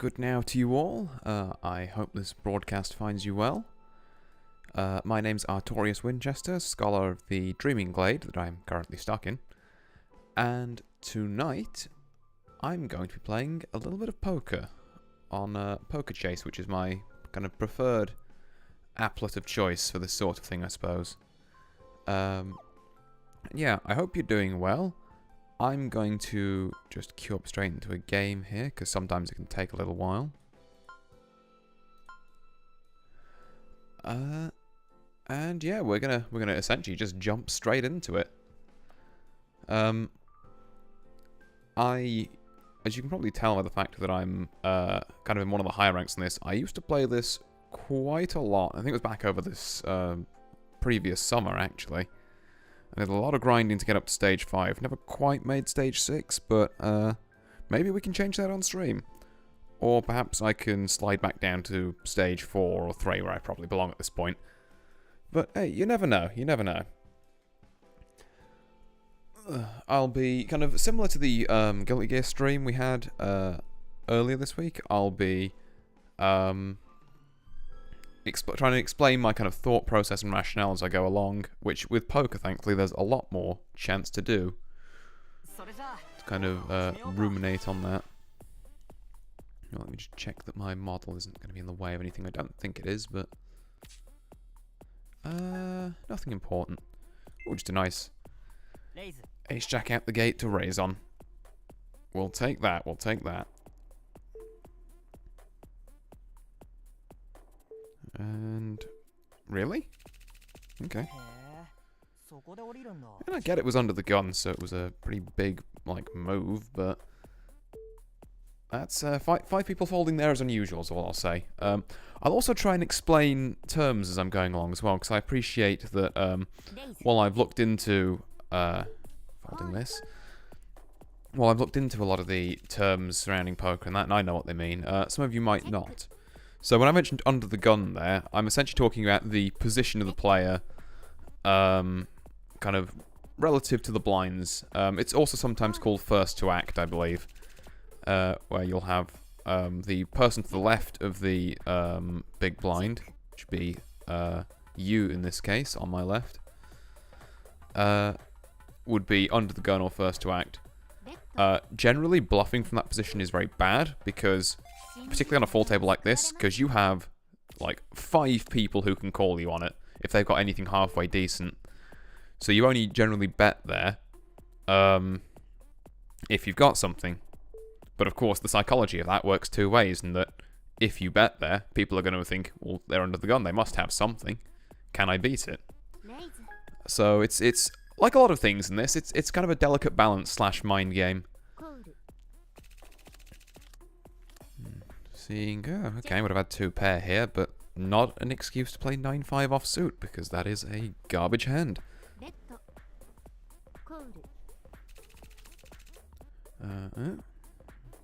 good now to you all. I hope this broadcast finds you well. My name's Artorius Winchester, scholar of the Dreaming Glade that I'm currently stuck in. And tonight, I'm going to be playing a little bit of poker on Poker Chase, which is my kind of preferred applet of choice for this sort of thing, I suppose. Yeah, I hope you're doing well. I'm going to just queue up straight into a game here, because sometimes it can take a little while. And yeah, we're gonna essentially just jump straight into it. As you can probably tell by the fact that I'm kind of in one of the higher ranks in this, I used to play this quite a lot. I think it was back over this previous summer, actually. I did a lot of grinding to get up to stage 5. Never quite made stage 6, but maybe we can change that on stream. Or perhaps I can slide back down to stage 4 or 3, where I probably belong at this point. But hey, you never know, you never know. I'll be kind of similar to the Guilty Gear stream we had earlier this week. I'll be trying to explain my kind of thought process and rationale as I go along, which with poker, thankfully, there's a lot more chance to do. To kind of ruminate on that. Let me just check that my model isn't going to be in the way of anything. I don't think it is, but nothing important. Oh, just a nice ace-jack out the gate to raise on. We'll take that, we'll take that. And really? Okay. And I get it was under the gun, so it was a pretty big, like, move, but that's five people folding there is unusual, is all I'll say. I'll also try and explain terms as I'm going along as well, because I appreciate that while I've looked into folding this, while I've looked into a lot of the terms surrounding poker and that, and I know what they mean, some of you might not. So when I mentioned under the gun there, I'm essentially talking about the position of the player, kind of relative to the blinds. It's also sometimes called first to act, I believe, where you'll have the person to the left of the big blind, which would be you in this case, on my left, would be under the gun or first to act. Generally, bluffing from that position is very bad, because particularly on a full table like this, because you have like 5 people who can call you on it if they've got anything halfway decent. So you only generally bet there if you've got something. But of course, the psychology of that works 2 ways, in that if you bet there, people are going to think, well, they're under the gun, they must have something. Can I beat it? So it's like a lot of things in this, it's kind of a delicate balance / mind game. Seeing, okay, would have had 2 pair here, but not an excuse to play 9-5 offsuit, because that is a garbage hand.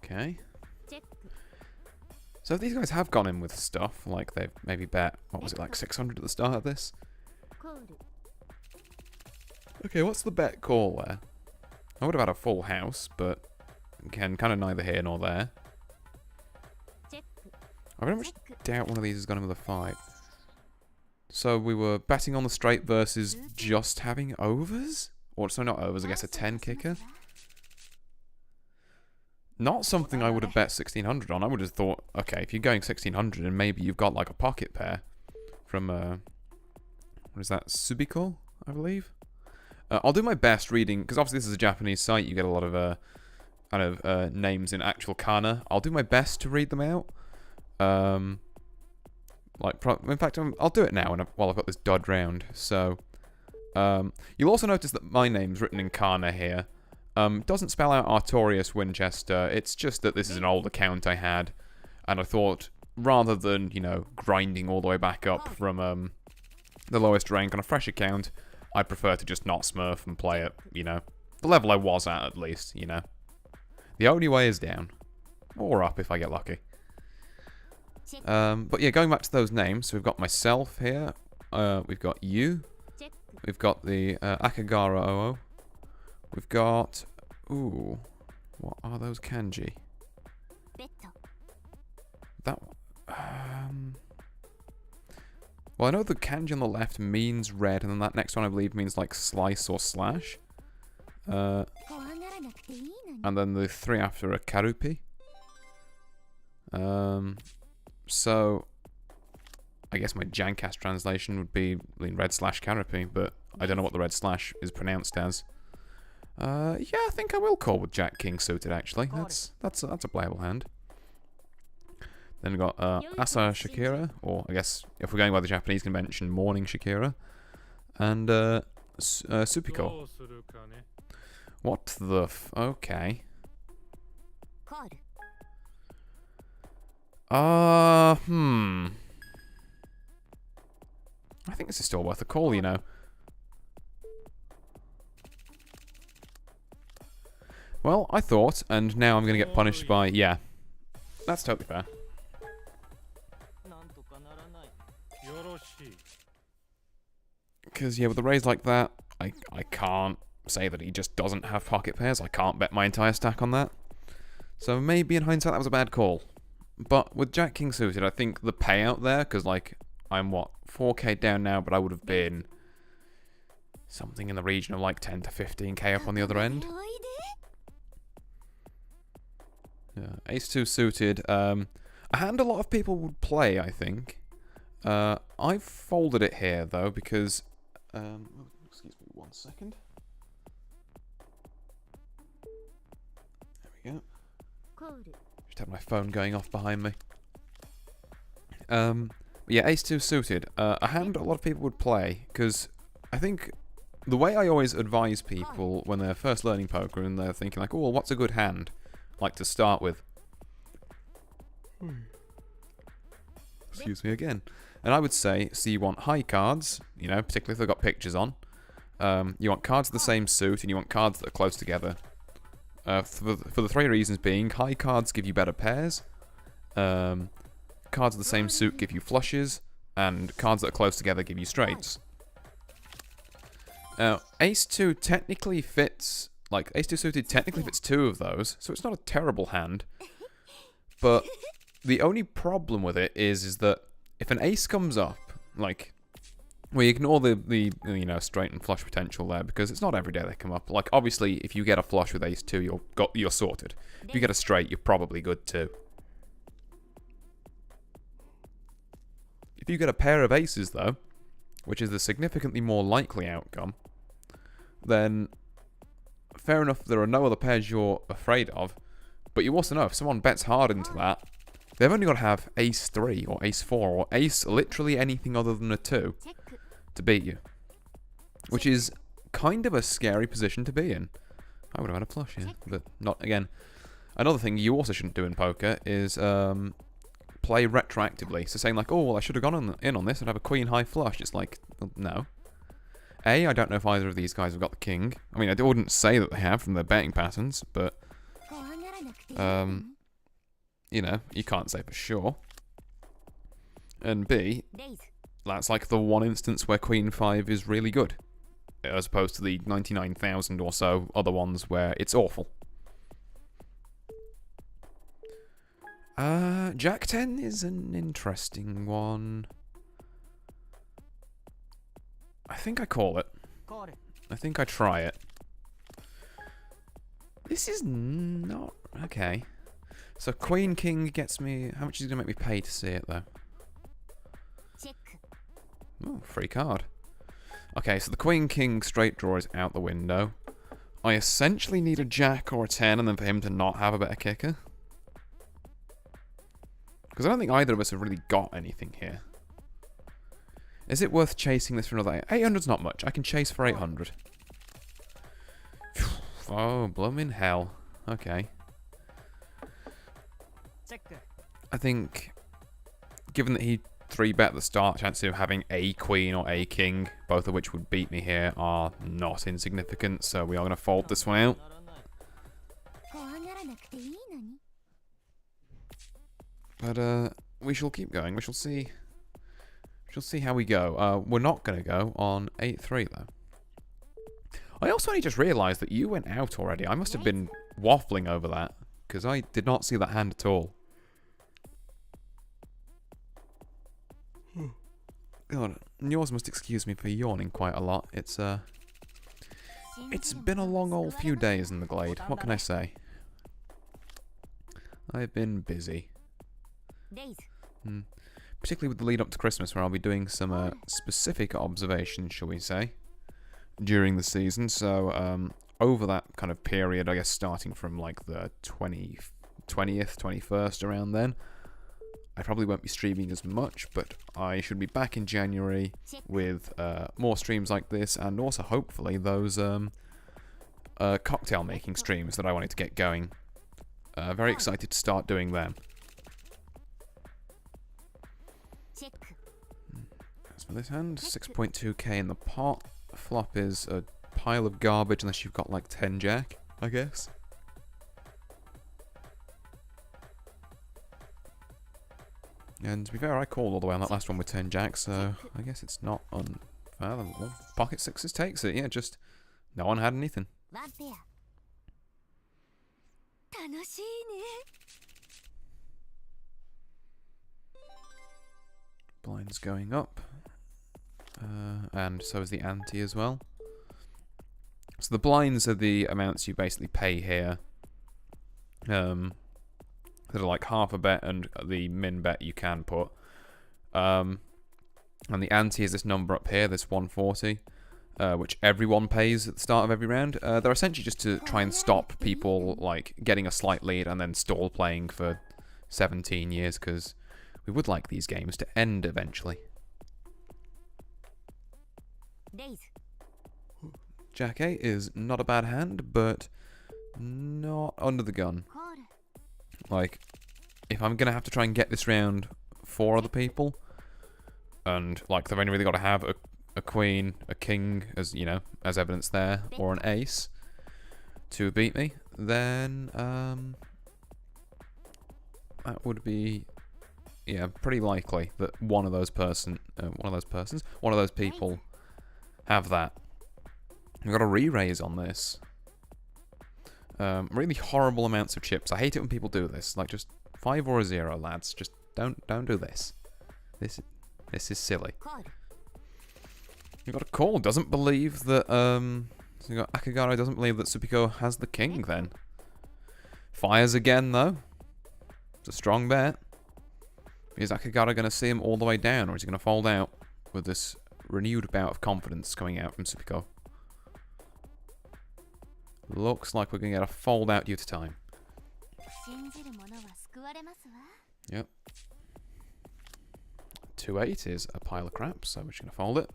Okay. So these guys have gone in with stuff, like they've maybe bet, what was it, like 600 at the start of this? Okay, what's the bet call there? I would have had a full house, but again, kind of neither here nor there. I very much doubt one of these has gone in with a 5. So we were betting on the straight versus just having overs? Or, so not overs, I guess a 10 kicker? Not something I would have bet 1600 on. I would have thought, okay, if you're going 1600 and maybe you've got like a pocket pair from, what is that, Subiko, I believe? I'll do my best reading, because obviously this is a Japanese site, you get a lot of kind of names in actual kana. I'll do my best to read them out. In fact, I'll do it now while I've got this dud round. So, you'll also notice that my name's written in kana here. Doesn't spell out Artorius Winchester. It's just that this is an old account I had, and I thought rather than, you know, grinding all the way back up from the lowest rank on a fresh account, I'd prefer to just not smurf and play it, you know, the level I was at least, you know. The only way is down, or up if I get lucky. But yeah, going back to those names, so we've got myself here, we've got you, we've got the Akagara Oo, we've got, ooh, what are those kanji? Well, I know the kanji on the left means red, and then that next one I believe means like slice or slash. And then the 3 after are karupi. So I guess my Jancast translation would be red slash karupi, but I don't know what the red slash is pronounced as. Yeah, I think I will call with Jack King suited actually. That's a playable hand. Then we've got Asa Shakira, or I guess if we're going by the Japanese convention, Morning Shakira, and Supiko. What the okay. I think this is still worth a call, you know. Well, I thought, and now I'm going to get punished by... Yeah, that's totally fair. Because, yeah, with a raise like that, I can't say that he just doesn't have pocket pairs. I can't bet my entire stack on that. So maybe in hindsight that was a bad call. But with Jack King suited, I think the payout there, because, like, I'm, what, 4k down now, but I would have been something in the region of, like, 10 to 15k up on the other end. Yeah, Ace-2 suited. A hand a lot of people would play, I think. I've folded it here, though, because... excuse me 1 second. There we go. Just had my phone going off behind me. But yeah, Ace-2 suited. A hand a lot of people would play, because I think the way I always advise people when they're first learning poker and they're thinking like, oh, well, what's a good hand? Like to start with. Excuse me again. And I would say, so you want high cards, you know, particularly if they've got pictures on. You want cards of the same suit, and you want cards that are close together. For the 3 reasons being, high cards give you better pairs, cards of the same suit give you flushes, and cards that are close together give you straights. Ace-2 technically fits, like, Ace-2 suited technically fits 2 of those, so it's not a terrible hand. But the only problem with it is that if an ace comes up, like, we ignore the you know, straight and flush potential there, because it's not every day they come up. Like, obviously, if you get a flush with Ace-2, you're sorted. If you get a straight, you're probably good too. If you get a pair of aces, though, which is the significantly more likely outcome, then fair enough, there are no other pairs you're afraid of, but you also know if someone bets hard into that, they've only got to have Ace-3 or Ace-4 or Ace literally anything other than a 2 to beat you. Which is kind of a scary position to be in. I would have had a flush, yeah, but not again. Another thing you also shouldn't do in poker is play retroactively. So saying like, oh, well, I should have gone in on this and have a queen high flush. It's like, no. A, I don't know if either of these guys have got the king. I mean, I wouldn't say that they have from their betting patterns, but you know, you can't say for sure. And B, that's like the one instance where Queen 5 is really good, as opposed to the 99,000 or so other ones where it's awful. Jack 10 is an interesting one. I think I call it. I think I try it. This is not... okay. So Queen King gets me... how much is he going to make me pay to see it, though? Oh, free card. Okay, so the Queen King straight draw is out the window. I essentially need a Jack or a 10 and then for him to not have a better kicker. Because I don't think either of us have really got anything here. Is it worth chasing this for another 800's not much. I can chase for 800. Oh, bloomin' hell. Okay. I think, given that he 3-bet at the start, chances of having a queen or a king, both of which would beat me here, are not insignificant, so we are going to fold this one out. But we shall keep going. We shall see. We shall see how we go. We're not going to go on 8-3 though. I also only just realised that you went out already. I must have been waffling over that because I did not see that hand at all. God, yours must excuse me for yawning quite a lot. It's been a long old few days in the Glade. What can I say? I've been busy. Particularly with the lead up to Christmas, where I'll be doing some specific observations, shall we say, during the season. So, over that kind of period, I guess starting from like the 20th, 21st, around then, I probably won't be streaming as much, but I should be back in January with more streams like this, and also hopefully those cocktail making streams that I wanted to get going. Very excited to start doing them. As for this hand, 6.2k in the pot. Flop is a pile of garbage unless you've got like 10 jack, I guess. And to be fair, I called all the way on that last one with 10 jack, so I guess it's not unfathomable. Pocket sixes takes it, yeah, just no one had anything. Blinds going up. And so is the ante as well. So the blinds are the amounts you basically pay here. That are like half a bet and the min bet you can put. And the ante is this number up here, this 140, which everyone pays at the start of every round. They're essentially just to try and stop people like getting a slight lead and then stall playing for 17 years, because we would like these games to end eventually. Jack 8 is not a bad hand, but not under the gun. Like, if I'm gonna have to try and get this round for other people, and like they've only really got to have a queen, a king, as you know, as evidence there, or an ace to beat me, then that would be, yeah, pretty likely that one of those people have that. We've got a re-raise on this. Really horrible amounts of chips. I hate it when people do this. Like, just 5 or a 0, lads. Just don't do this. This is silly. You've got a call. Doesn't believe that so you got Akagara doesn't believe that Tsubiko has the king then. Fires again though. It's a strong bet. Is Akagara gonna see him all the way down, or is he gonna fold out with this renewed bout of confidence coming out from Tsubiko? Looks like we're going to get a fold out due to time. Yep. 2-8 is a pile of crap, so we're just going to fold it.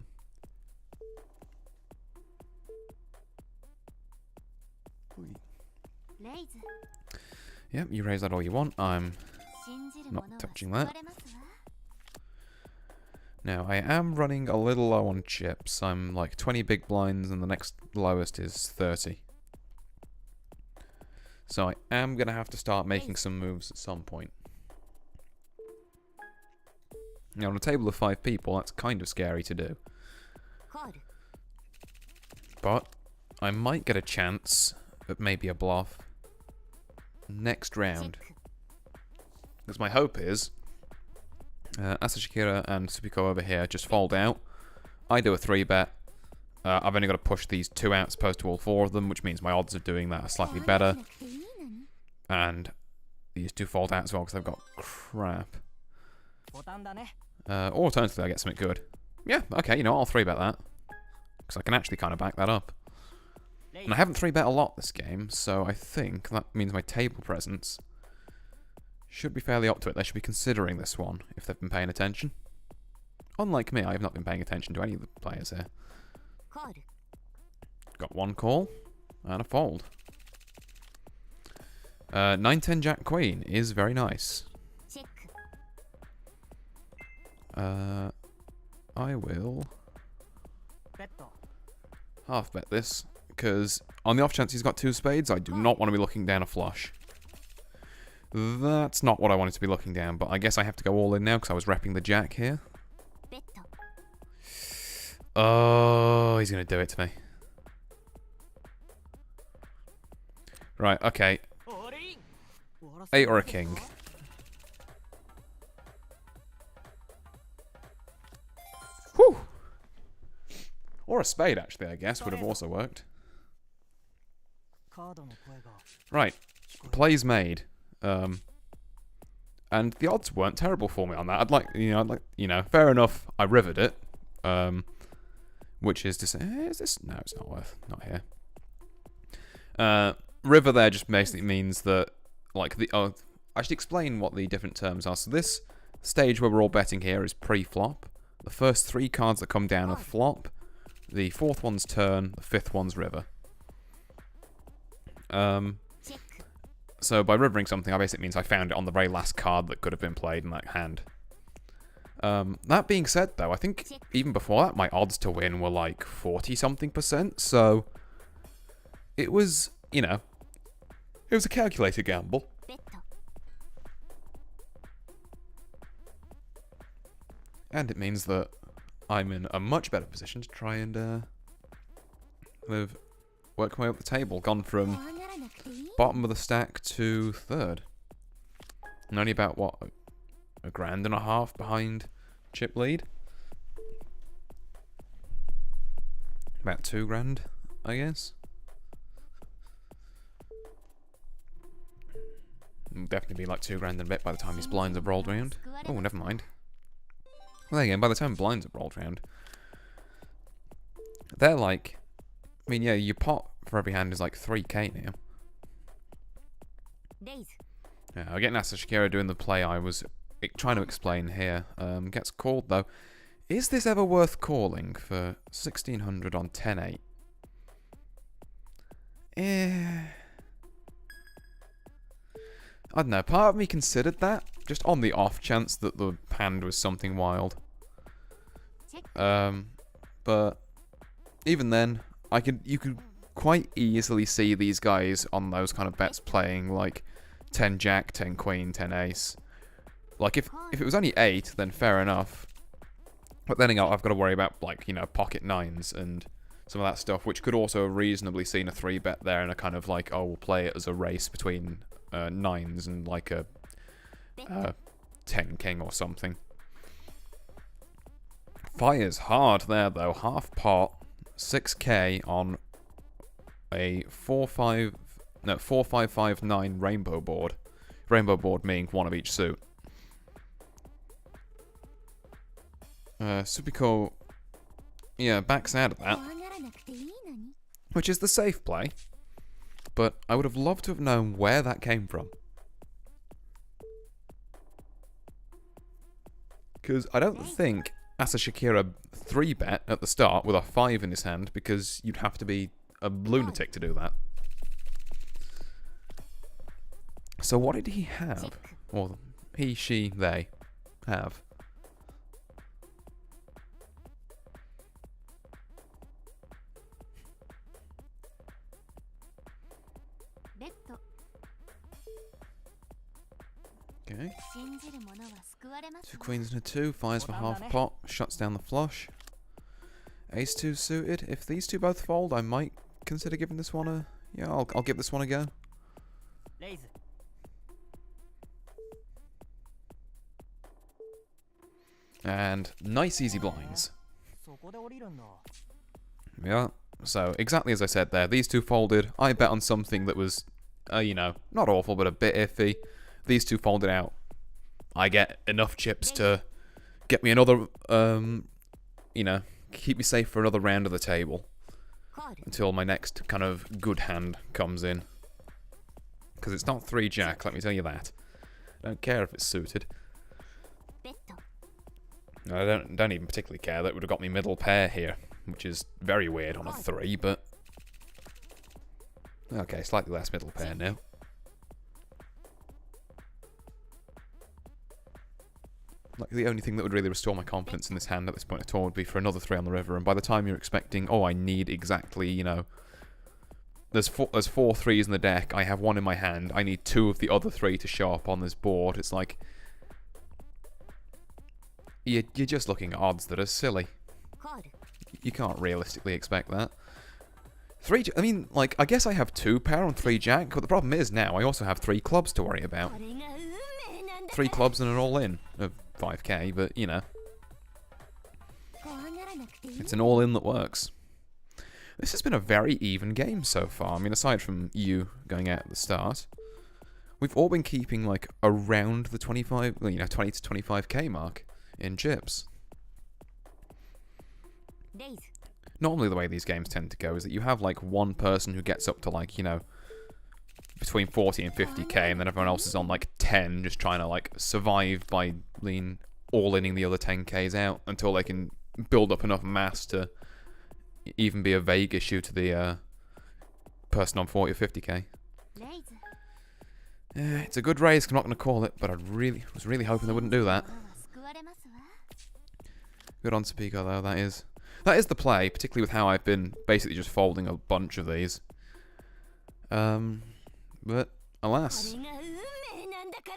Yep, you raise that all you want. I'm not touching that. Now, I am running a little low on chips. I'm like 20 big blinds, and the next lowest is 30. So I am going to have to start making some moves at some point. Now, on a table of 5 people, that's kind of scary to do. But I might get a chance at maybe a bluff next round. Because my hope is Asashikira and Tsubiko over here just fold out. I do a 3-bet. I've only got to push these 2 out as opposed to all 4 of them, which means my odds of doing that are slightly better. And these 2 fold out as well because I've got crap. Or alternatively, I get something good. Yeah, okay, you know, I'll 3-bet that. Because I can actually kind of back that up. And I haven't 3-bet a lot this game, so I think that means my table presence should be fairly up to it. They should be considering this one if they've been paying attention. Unlike me, I have not been paying attention to any of the players here. Got 1 call and a fold. 9-10 Jack Queen is very nice. I will half bet this, because on the off chance he's got 2 spades, I do not want to be looking down a flush. That's not what I wanted to be looking down, but I guess I have to go all in now because I was repping the jack here. Oh, he's going to do it to me. Right, okay. 8 or a king. Or a spade, actually, I guess, would have also worked. Right. Plays made. And the odds weren't terrible for me on that. Fair enough, I rivered it. Which is to say, is this? No, it's not worth. Not here. River there just basically means that, like, I should explain what the different terms are. So this stage where we're all betting here is pre-flop. The first 3 cards that come down are flop. The 4th one's turn. The 5th one's river. So by rivering something, I basically means I found it on the very last card that could have been played in that hand. That being said, though, I think even before that, my odds to win were like 40-something%. So it was, it was a calculated gamble. And it means that I'm in a much better position to try and work my way up the table. Gone from bottom of the stack to 3rd. And only about, what, a grand and a half behind chip lead? About 2 grand, I guess. It'll definitely be like 2 grand and a bit by the time these blinds have rolled round. Oh, never mind. Well, there you go, by the time blinds have rolled round, they're like, I mean, yeah, your pot for every hand is like 3k now. Yeah, I'm getting Asa Shakira doing the play I was trying to explain here. Gets called, though. Is this ever worth calling for 1600 on 10-8? I don't know, part of me considered that, just on the off chance that the hand was something wild. But even then, you could quite easily see these guys on those kind of bets playing like 10 jack, 10 queen, 10 ace. Like if it was only 8, then fair enough. But then I've got to worry about like, pocket 9s and some of that stuff, which could also reasonably seen a 3-bet there and a kind of like, oh, we'll play it as a race between 9s and like a 10 king or something. Fires hard there though, half pot, 6k on a 4-5-5-9 rainbow board. Rainbow board meaning one of each suit. Supiko, yeah, backs out of that, which is the safe play, but I would have loved to have known where that came from. Because I don't think Asa Shakira 3-bet at the start with a 5 in his hand, because you'd have to be a lunatic to do that. So what did he have? Or he, she, they have? Okay. 2 queens and a 2, fires for half pot, shuts down the flush. Ace 2 suited. If these two both fold, I might consider giving this one a... Yeah, I'll give this one a go. And nice easy blinds. Yeah, so exactly as I said there, these two folded. I bet on something that was, not awful, but a bit iffy. These two folded out. I get enough chips to get me another, keep me safe for another round of the table. Until my next kind of good hand comes in. Because it's not 3 jack, let me tell you that. I don't care if it's suited. I don't even particularly care. That would have got me middle pair here, which is very weird on a 3, but... Okay, slightly less middle pair now. Like, the only thing that would really restore my confidence in this hand at this point at all would be for another 3 on the river, and by the time you're expecting, oh, I need exactly, there's 4 3s in the deck, I have 1 in my hand, I need 2 of the other 3 to show up on this board, it's like... You're just looking at odds that are silly. You can't realistically expect that. I mean, I guess I have 2 pair on 3 jack, but the problem is now I also have 3 clubs to worry about. 3 clubs and an all-in of 5k, but, It's an all-in that works. This has been a very even game so far. I mean, aside from you going out at the start, we've all been keeping like around the 25, well, 20 to 25k mark in chips. Normally the way these games tend to go is that you have like one person who gets up to like, between 40 and 50k, and then everyone else is on like 10, just trying to like survive by all-inning the other 10k's out until they can build up enough mass to even be a vague issue to the person on 40 or 50k. Yeah, it's a good raise, I'm not going to call it, but I was really hoping they wouldn't do that. Good on Topeko though, that is the play, particularly with how I've been basically just folding a bunch of these. But alas,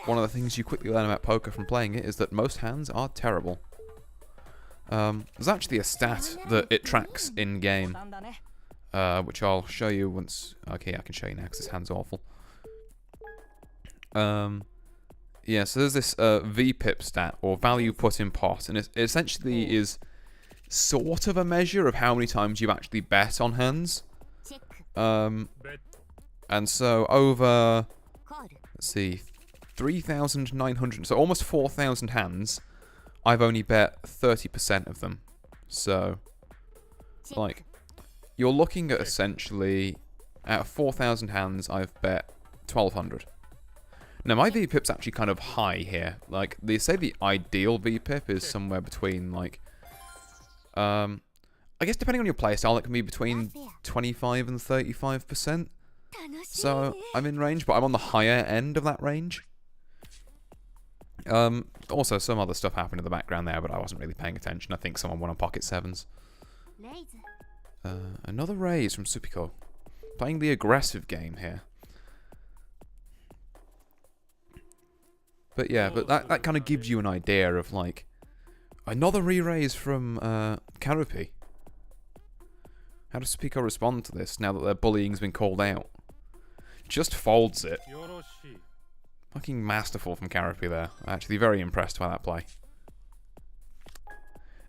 one of the things you quickly learn about poker from playing it is that most hands are terrible. There's actually a stat that it tracks in-game, which I'll show you once... Okay, I can show you now because this hand's awful. Yeah, so there's this VPIP stat, or value put in pot, and it essentially is sort of a measure of how many times you actually bet on hands. And so over, let's see, 3,900, so almost 4,000 hands, I've only bet 30% of them. So, like, you're looking at essentially, out of 4,000 hands, I've bet 1,200. Now, my VPIP's actually kind of high here. Like, they say the ideal VPIP is somewhere between, like, I guess depending on your playstyle, it can be between 25 and 35%. So, I'm in range, but I'm on the higher end of that range. Also, some other stuff happened in the background there, but I wasn't really paying attention. I think someone won on pocket sevens. Another raise from Topeko. Playing the aggressive game here. But yeah, but that kind of gives you an idea of, like, another re-raise from Karupi. How does Topeko respond to this now that their bullying's been called out? Just folds it. Fucking masterful from Karupi there. Actually very impressed by that play.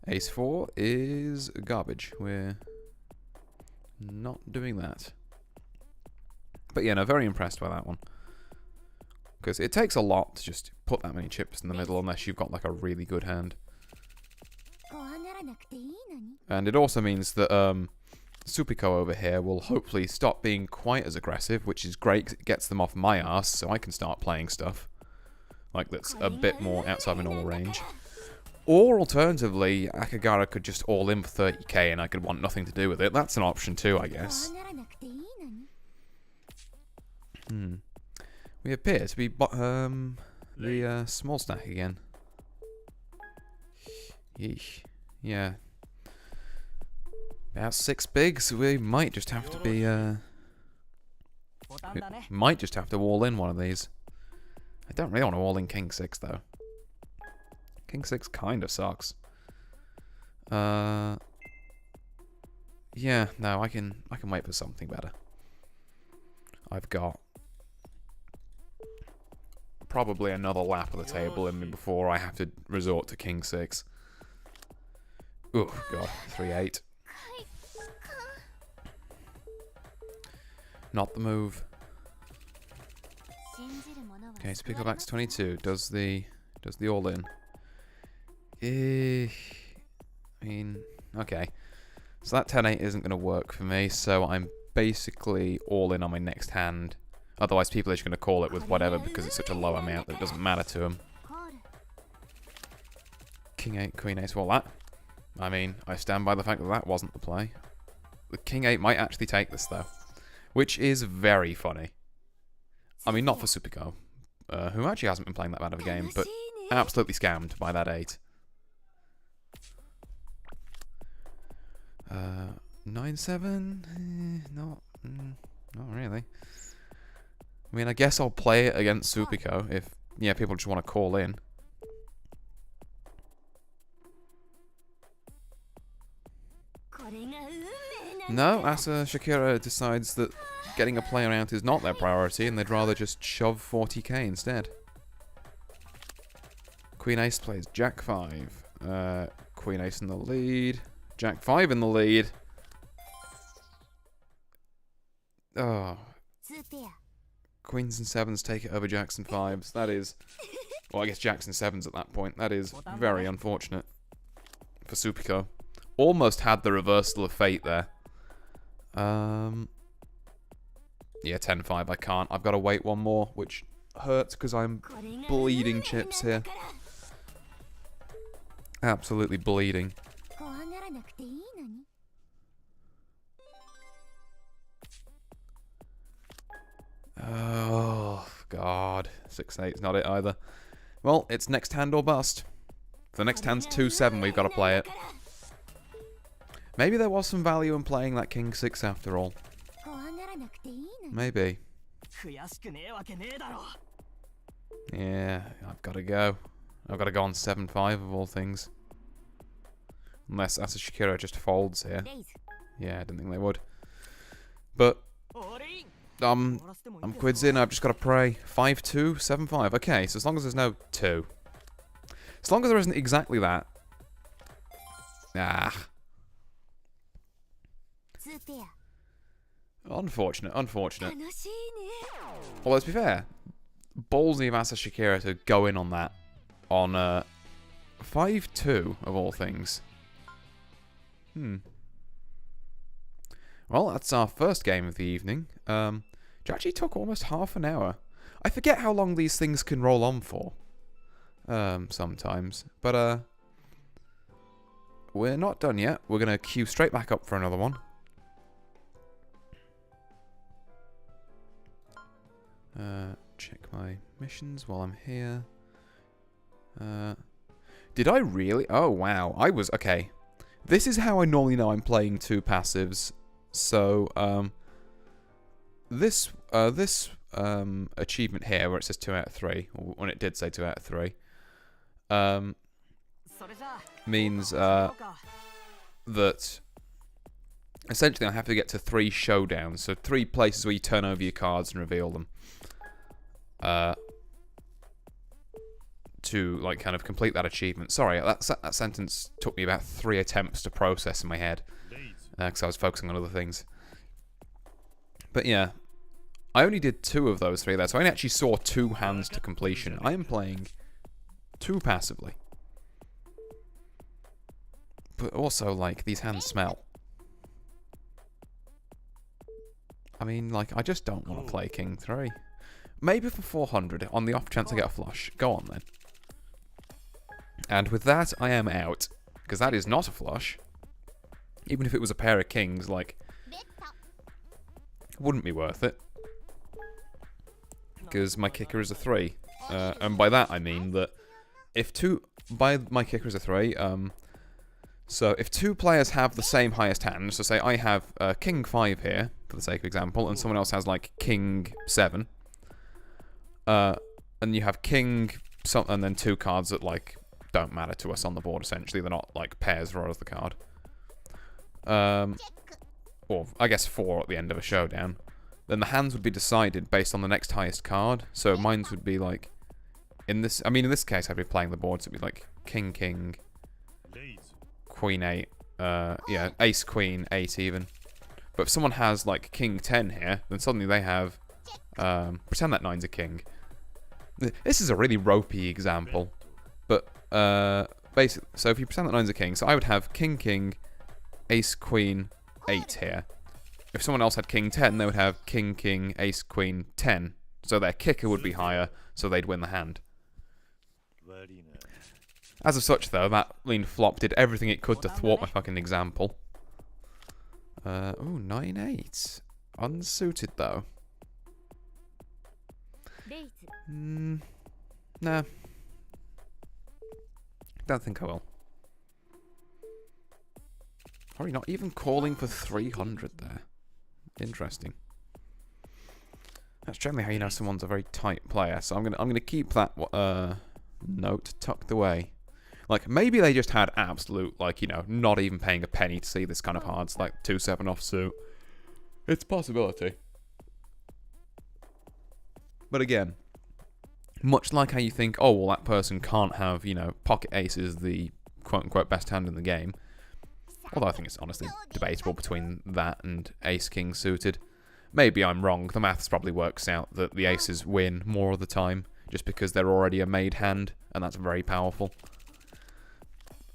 Ace 4 is garbage. We're not doing that. But yeah, no, very impressed by that one. Because it takes a lot to just put that many chips in the middle unless you've got like a really good hand. And it also means that Topeko over here will hopefully stop being quite as aggressive, which is great because it gets them off my ass, so I can start playing stuff like that's a bit more outside my normal range. Or alternatively, Akagara could just all in for 30k and I could want nothing to do with it. That's an option too, I guess. We appear to be the small stack again. Yeesh. Yeah. About 6 bigs, we might just have to be, we might just have to all in one of these. I don't really want to all in King 6 though. King 6 kind of sucks. Yeah, no, I can wait for something better. I've got probably another lap of the table in me before I have to resort to King 6. Oh god, 3-8. Not the move. Okay, so Topeko back to 22. Does the all in? I mean, okay. So that 10-8 isn't going to work for me, so I'm basically all in on my next hand. Otherwise, people are just going to call it with whatever because it's such a low amount that it doesn't matter to them. King 8, Queen 8, well that. I mean, I stand by the fact that that wasn't the play. The King 8 might actually take this though, which is very funny. I mean, not for Topeko, who actually hasn't been playing that bad of a game, but absolutely scammed by that 8. 9-7? Not really. I mean, I guess I'll play it against Topeko if, yeah, people just want to call in. No, Asa Shakira decides that getting a player out is not their priority and they'd rather just shove 40k instead. Queen Ace plays Jack 5. Queen Ace in the lead. Jack 5 in the lead. Oh. Queens and sevens take it over jacks and fives. That is... Well, I guess jacks and sevens at that point. That is very unfortunate for Supiko. Almost had the reversal of fate there. Yeah, 10-5. I can't. I've got to wait one more, which hurts because I'm bleeding chips here. Absolutely bleeding. Oh, God. 6-8's not it either. Well, it's next hand or bust. If the next hand's 2-7, we've got to play it. Maybe there was some value in playing that King 6 after all. Maybe. Yeah, I've got to go. I've got to go on 7-5 of all things. Unless Asashikira just folds here. Yeah, I didn't think they would. But, I'm quids in, I've just got to pray. 5-2, 7-5. Okay, so as long as there's no 2. As long as there isn't exactly that. Ah. Unfortunate, unfortunate. Well, let's be fair. Ballsy of Asashikira to go in on that. On 5-2 of all things. Well, that's our first game of the evening. It actually took almost half an hour. I forget how long these things can roll on for. Sometimes. But, we're not done yet. We're going to queue straight back up for another one. Check my missions while I'm here. Did I really? Oh, wow. I was... Okay. This is how I normally know I'm playing 2 passives. So, this achievement here, where it says 2 out of 3, or when it did say 2 out of 3, means, that essentially I have to get to 3 showdowns, so 3 places where you turn over your cards and reveal them. To, like, kind of complete that achievement. Sorry, that sentence took me about 3 attempts to process in my head. Because I was focusing on other things. But yeah, I only did 2 of those 3 there, so I only actually saw 2 hands to completion. I am playing 2 passively. But also, like, these hands smell. I mean, like, I just don't want to play King 3. Maybe for 400, on the off chance I get a flush. Go on, then. And with that, I am out. Because that is not a flush. Even if it was a pair of kings, like, wouldn't be worth it. Because my kicker is a 3. And by that I mean that if my kicker is a 3, so if 2 players have the same highest hand, so say I have King 5 here, for the sake of example, and someone else has, like, King 7, and you have King, and then 2 cards that, like, don't matter to us on the board, essentially. They're not, like, pairs for us, the card. Or, I guess 4 at the end of a showdown. Then the hands would be decided based on the next highest card. So mine would be, like, in this case, I'd be playing the board, so it'd be, like, King, King, Queen 8, yeah, Ace, Queen, 8 even. But if someone has, like, King 10 here, then suddenly they have, pretend that 9's a king. This is a really ropey example. But, basically, so if you pretend that 9's a king, so I would have King, King, Ace, Queen, 8 here. If someone else had King 10, they would have King, King, Ace, Queen, 10. So their kicker would be higher, so they'd win the hand. As of such, though, that lean flop did everything it could to thwart my fucking example. Ooh, 9-8. Unsuited, though. Nah. Don't think I will. Probably not even calling for 300 there. Interesting. That's generally how you know someone's a very tight player. So I'm gonna keep that note tucked away. Like, maybe they just had absolute, like, you know, not even paying a penny to see this kind of cards, like 2-7 offsuit. It's a possibility. But again, much like how you think, oh, well, that person can't have, you know, pocket ace is the quote-unquote best hand in the game. Although I think it's honestly debatable between that and ace-king suited. maybe I'm wrong. The maths probably works out that the aces win more of the time, just because they're already a made hand, and that's very powerful.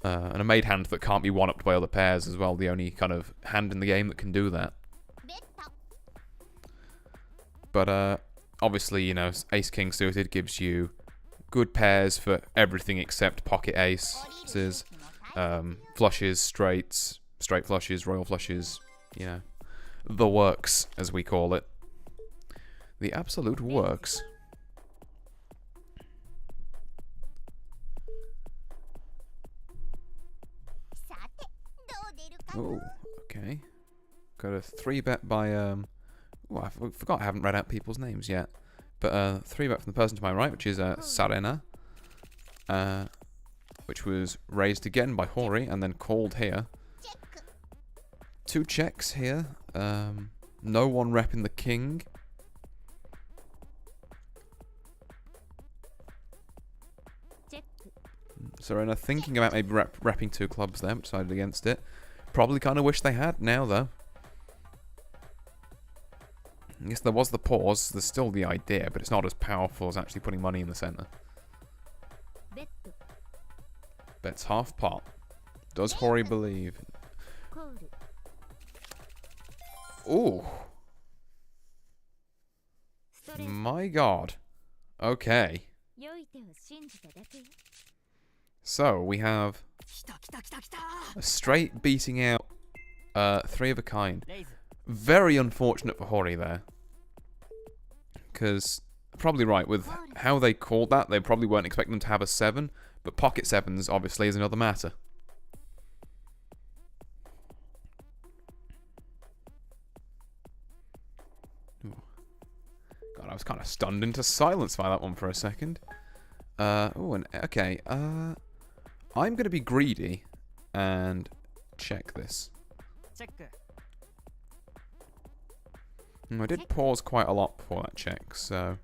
And a made hand that can't be one-upped by other pairs as well, the only kind of hand in the game that can do that. But, obviously, you know, ace-king suited gives you good pairs for everything except pocket aces, flushes, straights, straight flushes, royal flushes, you know, the works, as we call it. The absolute works. Oh, okay. Got a 3-bet by, oh, I forgot I haven't read out people's names yet. But 3-bet from the person to my right, which is Sarena. Which was raised again by Hori and then called here. 2 checks here. No one repping the king. Sarena thinking about maybe repping 2 clubs there, but decided against it. Probably kind of wish they had now, though. I guess there was the pause, there's still the idea, but it's not as powerful as actually putting money in the centre. Bets half pot. Does Hori believe? Ooh. My god. Okay. So, we have a straight beating out 3 of a kind. Very unfortunate for Hori there. Because, probably right, with how they called that, they probably weren't expecting them to have a 7, but pocket 7s obviously is another matter. Ooh. God, I was kind of stunned into silence by that one for a second. Okay, I'm going to be greedy and check this. I did pause quite a lot before that check, so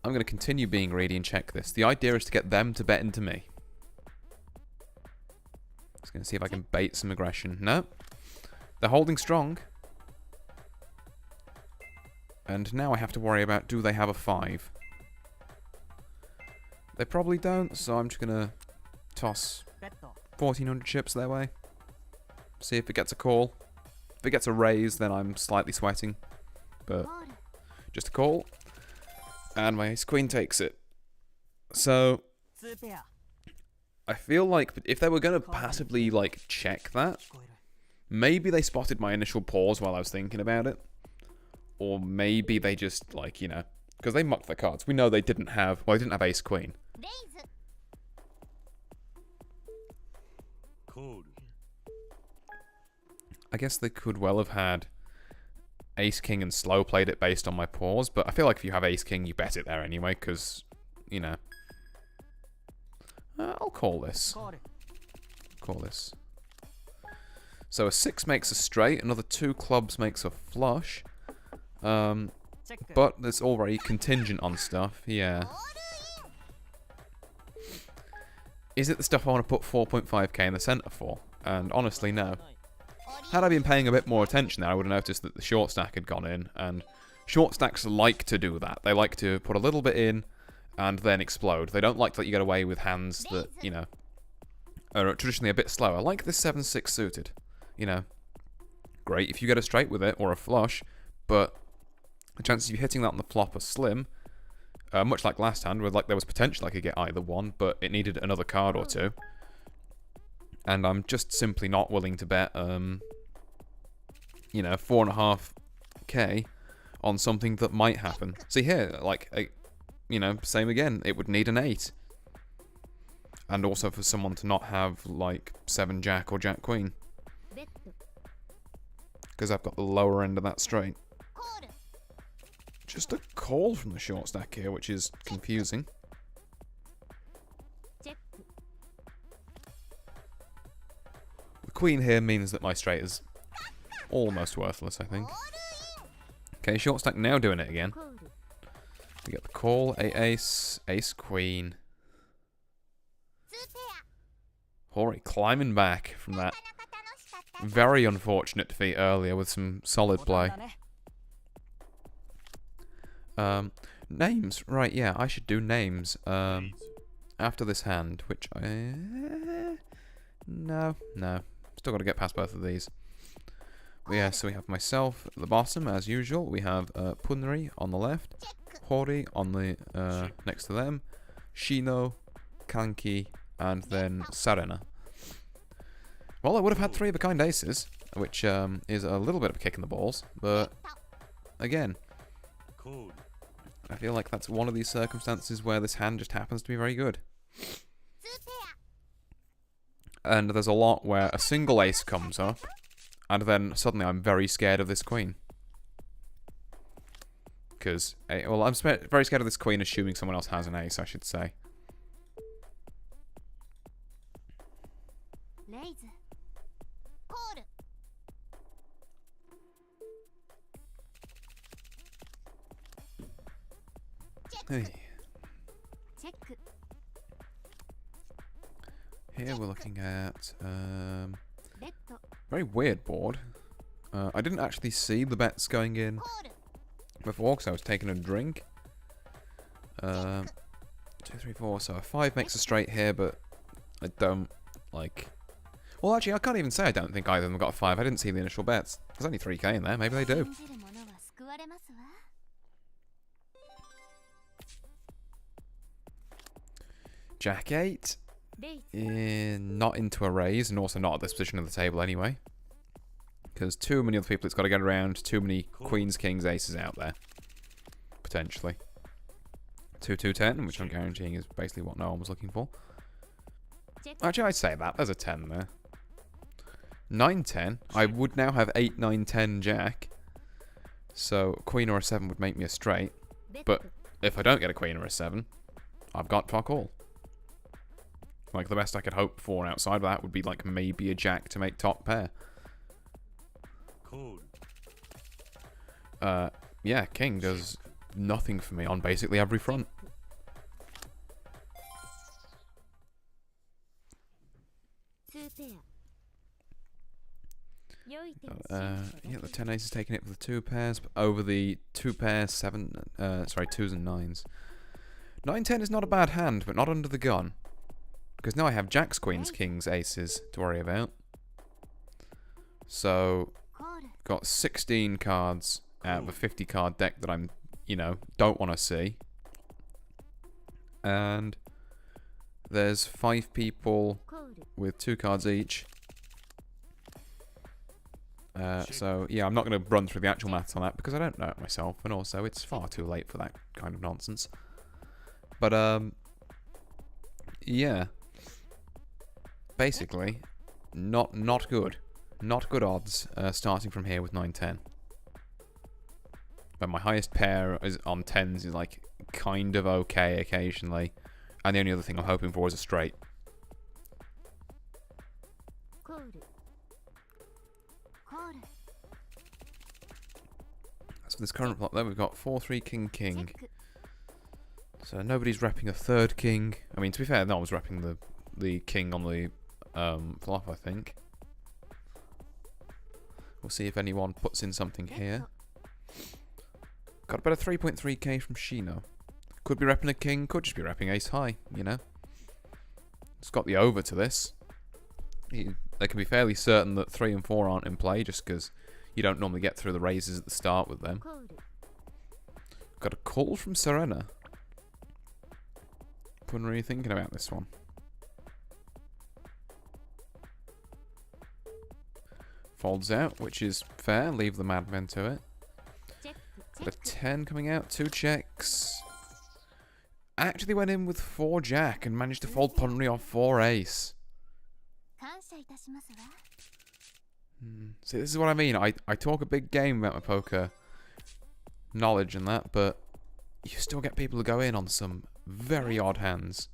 I'm going to continue being greedy and check this. The idea is to get them to bet into me. Just going to see if I can bait some aggression. No. They're holding strong. And now I have to worry about, do they have a 5? They probably don't, so I'm just going to toss 1,400 chips their way. See if it gets a call. If it gets a raise, then I'm slightly sweating. But just a call. And my ace-queen takes it. So I feel like if they were going to passively, like, check that, maybe they spotted my initial pause while I was thinking about it. Or maybe they just, like, you know, because they mucked their cards. We know they didn't have, well, they didn't have ace-queen. I guess they could well have had ace-king and slow played it based on my pause, but I feel like if you have ace-king, you bet it there anyway, because, you know. I'll call this. Call this. So a 6 makes a straight, another 2 clubs makes a flush. But it's all very contingent on stuff, yeah. Is it the stuff I want to put 4.5k in the centre for? And honestly, no. Had I been paying a bit more attention there, I would have noticed that the short stack had gone in, and short stacks like to do that. They like to put a little bit in and then explode. They don't like to let you get away with hands that, you know, are traditionally a bit slower. Like this 7-6 suited, you know. Great if you get a straight with it, or a flush, but the chances of you hitting that on the flop are slim. Much like last hand, where like there was potential I could get either one, but it needed another card or 2. And I'm just simply not willing to bet, you know, 4.5k on something that might happen. See here, like, you know, same again. It would need an 8. And also for someone to not have, like, 7 jack or jack queen. Because I've got the lower end of that straight. Just a call from the short stack here, which is confusing. The queen here means that my straight is almost worthless, I think. Okay, short stack now doing it again. We get the call, ace, ace queen. Hori climbing back from that Very unfortunate defeat earlier with some solid play. Names. Right, yeah, I should do names. After this hand, which I... No. Still got to get past both of these. But yeah, so we have myself at the bottom, as usual. We have Punri on the left. Hori on the next to them. Shino, Kanki, and then Sarena. Well, I would have had 3 of a kind aces, which is a little bit of a kick in the balls, but again, I feel like that's one of these circumstances where this hand just happens to be very good. And there's a lot where a single ace comes up, and then suddenly I'm very scared of this queen. Because, well, I'm very scared of this queen assuming someone else has an ace, I should say. Hey. Here we're looking at very weird board. I didn't actually see the bets going in before because I was taking a drink. 2, 3, 4. So a 5 makes a straight here, but I don't like. Well, actually, I can't even say I don't think either of them got a 5. I didn't see the initial bets. There's only 3k in there. Maybe they do. Jack 8. Not into a raise, and also not at this position of the table anyway. Because too many other people it's got to get around, too many queens, kings, aces out there. Potentially. 2, 2, 10, which I'm guaranteeing is basically what no one was looking for. Actually, I'd say that. There's a 10 there. 9, 10. I would now have 8, 9, 10 jack. So, queen or a 7 would make me a straight. But if I don't get a queen or a 7, I've got fuck all. Like, the best I could hope for outside of that would be, like, maybe a jack to make top pair. Yeah, king does nothing for me on basically every front. Yeah, the 10 ace is taking it for the 2 pairs, but over the 2 pairs, 7, sorry, 2s and 9s. 9, 10 is not a bad hand, but not under the gun. Because now I have jacks, queens, kings, aces to worry about. So, got 16 cards out of a 50 card deck that I'm, you know, don't want to see. And there's 5 people with 2 cards each. So, yeah, I'm not going to run through the actual maths on that because I don't know it myself. And also, it's far too late for that kind of nonsense. But, yeah. Basically, not good. Not good odds starting from here with 9-10. But my highest pair is on 10s is like kind of okay occasionally. And the only other thing I'm hoping for is a straight. So this current plot there, we've got 4-3 king king. So nobody's repping a 3rd king. I mean, to be fair, no one was repping the king on the flop, I think. We'll see if anyone puts in something here. Got about a 3.3k from Shino. Could be repping a king, could just be repping ace high, you know. It's got the over to this. They can be fairly certain that 3 and 4 aren't in play just because you don't normally get through the raises at the start with them. Got a call from Serena. Wasn't really thinking about this one. Folds out, which is fair. Leave the madman to it. Got a 10 coming out. 2 checks. Actually went in with 4 jack and managed to fold Punri off 4 ace. See, this is what I mean. I talk a big game about my poker knowledge and that, but you still get people to go in on some very odd hands.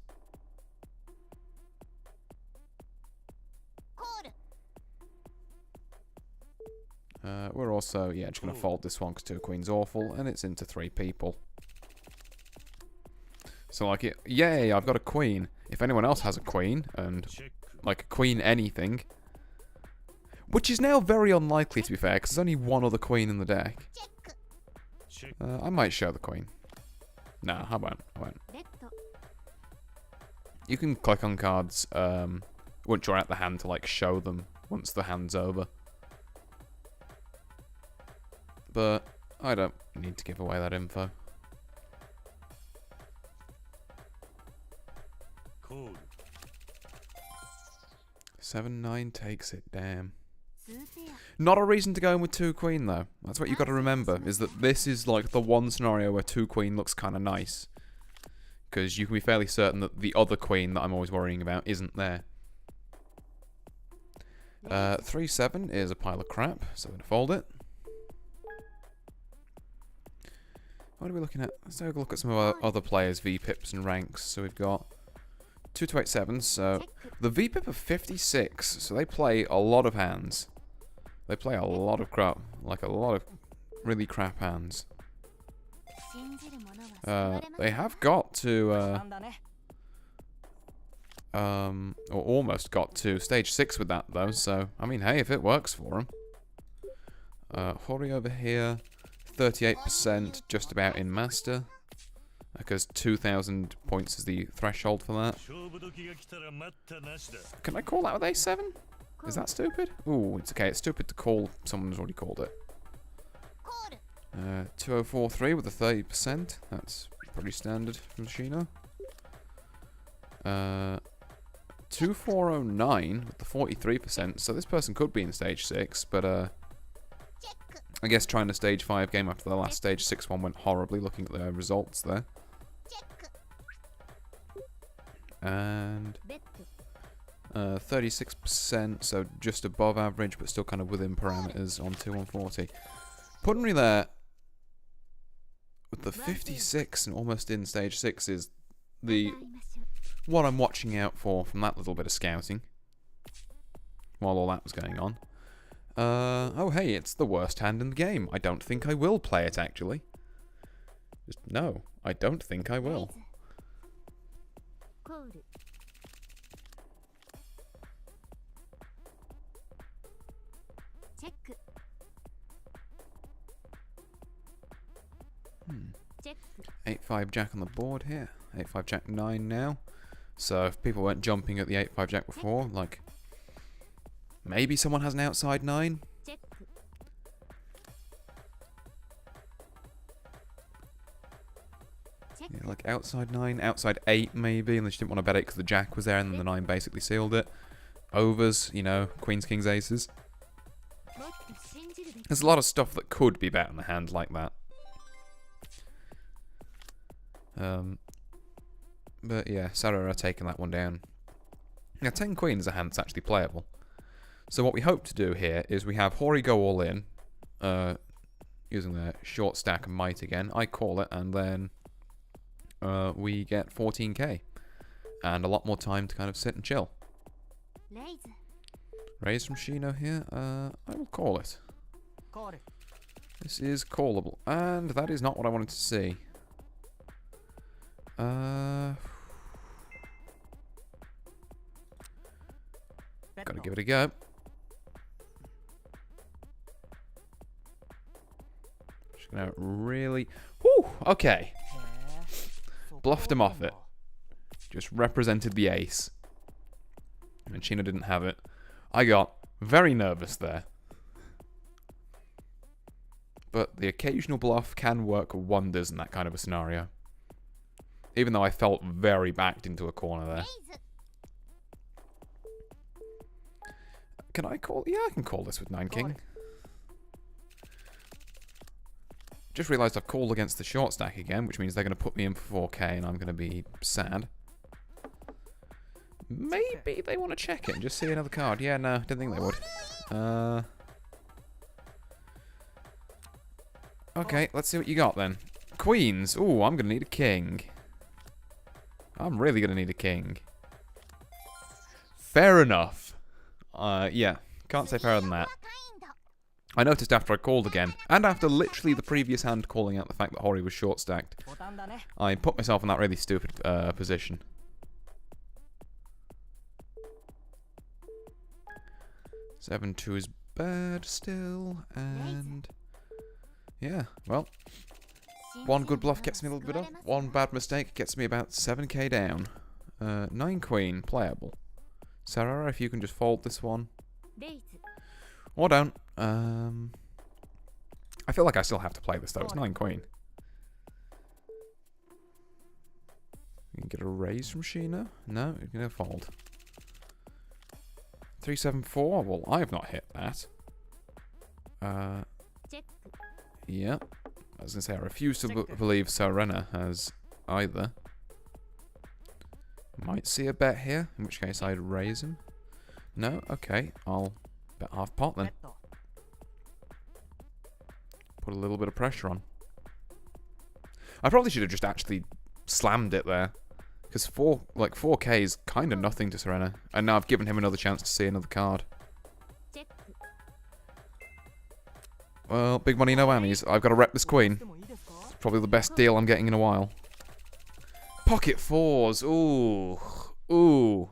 We're also, yeah, just going to fold this one because 2 queens awful, and it's into 3 people. So, like, yay, I've got a queen. If anyone else has a queen, and, like, a queen anything... Which is now very unlikely, to be fair, because there's only one other queen in the deck. I might show the queen. No, I won't. You can click on cards once you're at the hand to like show them once the hand's over. But I don't need to give away that info. Cool. 7-9 takes it, damn. Not a reason to go in with 2 queen though. That's what you got to remember, is that this is like the one scenario where 2 queen looks kind of nice. Because you can be fairly certain that the other queen that I'm always worrying about isn't there. 3-7 is a pile of crap, so I'm going to fold it. What are we looking at? Let's take a look at some of our other players' VPIPs and ranks. So we've got 2-8-7s, so the VPIP of 56, so they play a lot of hands. They play a lot of crap, like a lot of really crap hands. They have got to, or almost got to stage 6 with that though, so, I mean, hey, if it works for them. Hori over here, 38%, just about in Master. Because 2,000 points is the threshold for that. Can I call that with A7? Is that stupid? Ooh, it's okay. It's stupid to call someone who's already called it. 2043 with the 30%. That's pretty standard from Shino. 2409 with the 43%. So this person could be in stage 6, but I guess trying to stage 5 game after the last stage 6 one went horribly, looking at the results there. And 36%, so just above average, but still kind of within parameters on 2140. Putney there with the 56 and almost in stage 6 is the what I'm watching out for from that little bit of scouting while all that was going on. Oh hey, it's the worst hand in the game. I don't think I will play it, actually. Just, no, I don't think I will. Hmm. 8-5 jack on the board here. 8-5 jack 9 now. So if people weren't jumping at the 8-5 jack before, like maybe someone has an outside 9. Yeah, like outside 9, outside 8 maybe, and they just didn't want to bet it because the jack was there and then the 9 basically sealed it. Overs, you know, queens, kings, aces. There's a lot of stuff that could be bet in the hand like that. But yeah, Sarara taking that one down. Now 10 queen is a hand that's actually playable. So what we hope to do here is we have Hori go all in, using the short stack of might again. I call it, and then we get 14k. And a lot more time to kind of sit and chill. Raise from Shino here. I will call it. This is callable. And that is not what I wanted to see. Gotta give it a go. Just gonna really... Whew! Okay. Bluffed him off it. Just represented the ace. And Shino didn't have it. I got very nervous there. But the occasional bluff can work wonders in that kind of a scenario. Even though I felt very backed into a corner there. Can I call? Yeah, I can call this with 9 king. Just realised I've called against the short stack again, which means they're going to put me in for 4k and I'm going to be sad. Maybe they want to check it and just see another card. Yeah, no, didn't think they would. Okay, let's see what you got then. Queens. Ooh, I'm going to need a king. I'm really going to need a king. Fair enough. Yeah, can't say fairer than that. I noticed after I called again, and after literally the previous hand calling out the fact that Hori was short stacked, I put myself in that really stupid position. bad still, and yeah, well, one good bluff gets me a little bit up, one bad mistake gets me about 7k down. 9 queen, playable. Sarah, if you can just fold this one. Or don't. I feel like I still have to play this though, it's 9 queen. You can get a raise from Sheena? No, you're gonna fold. 374, well, I have not hit that. Yeah. I was gonna say, I refuse to believe Serena has either. Might see a bet here, in which case I'd raise him. No? Okay, I'll bet half pot then. Put a little bit of pressure on. I probably should have just actually slammed it there. Because 4k is kind of nothing to Serena. And now I've given him another chance to see another card. Well, big money, no whammies. I've got to rep this queen. It's probably the best deal I'm getting in a while. Pocket fours. Ooh. Ooh.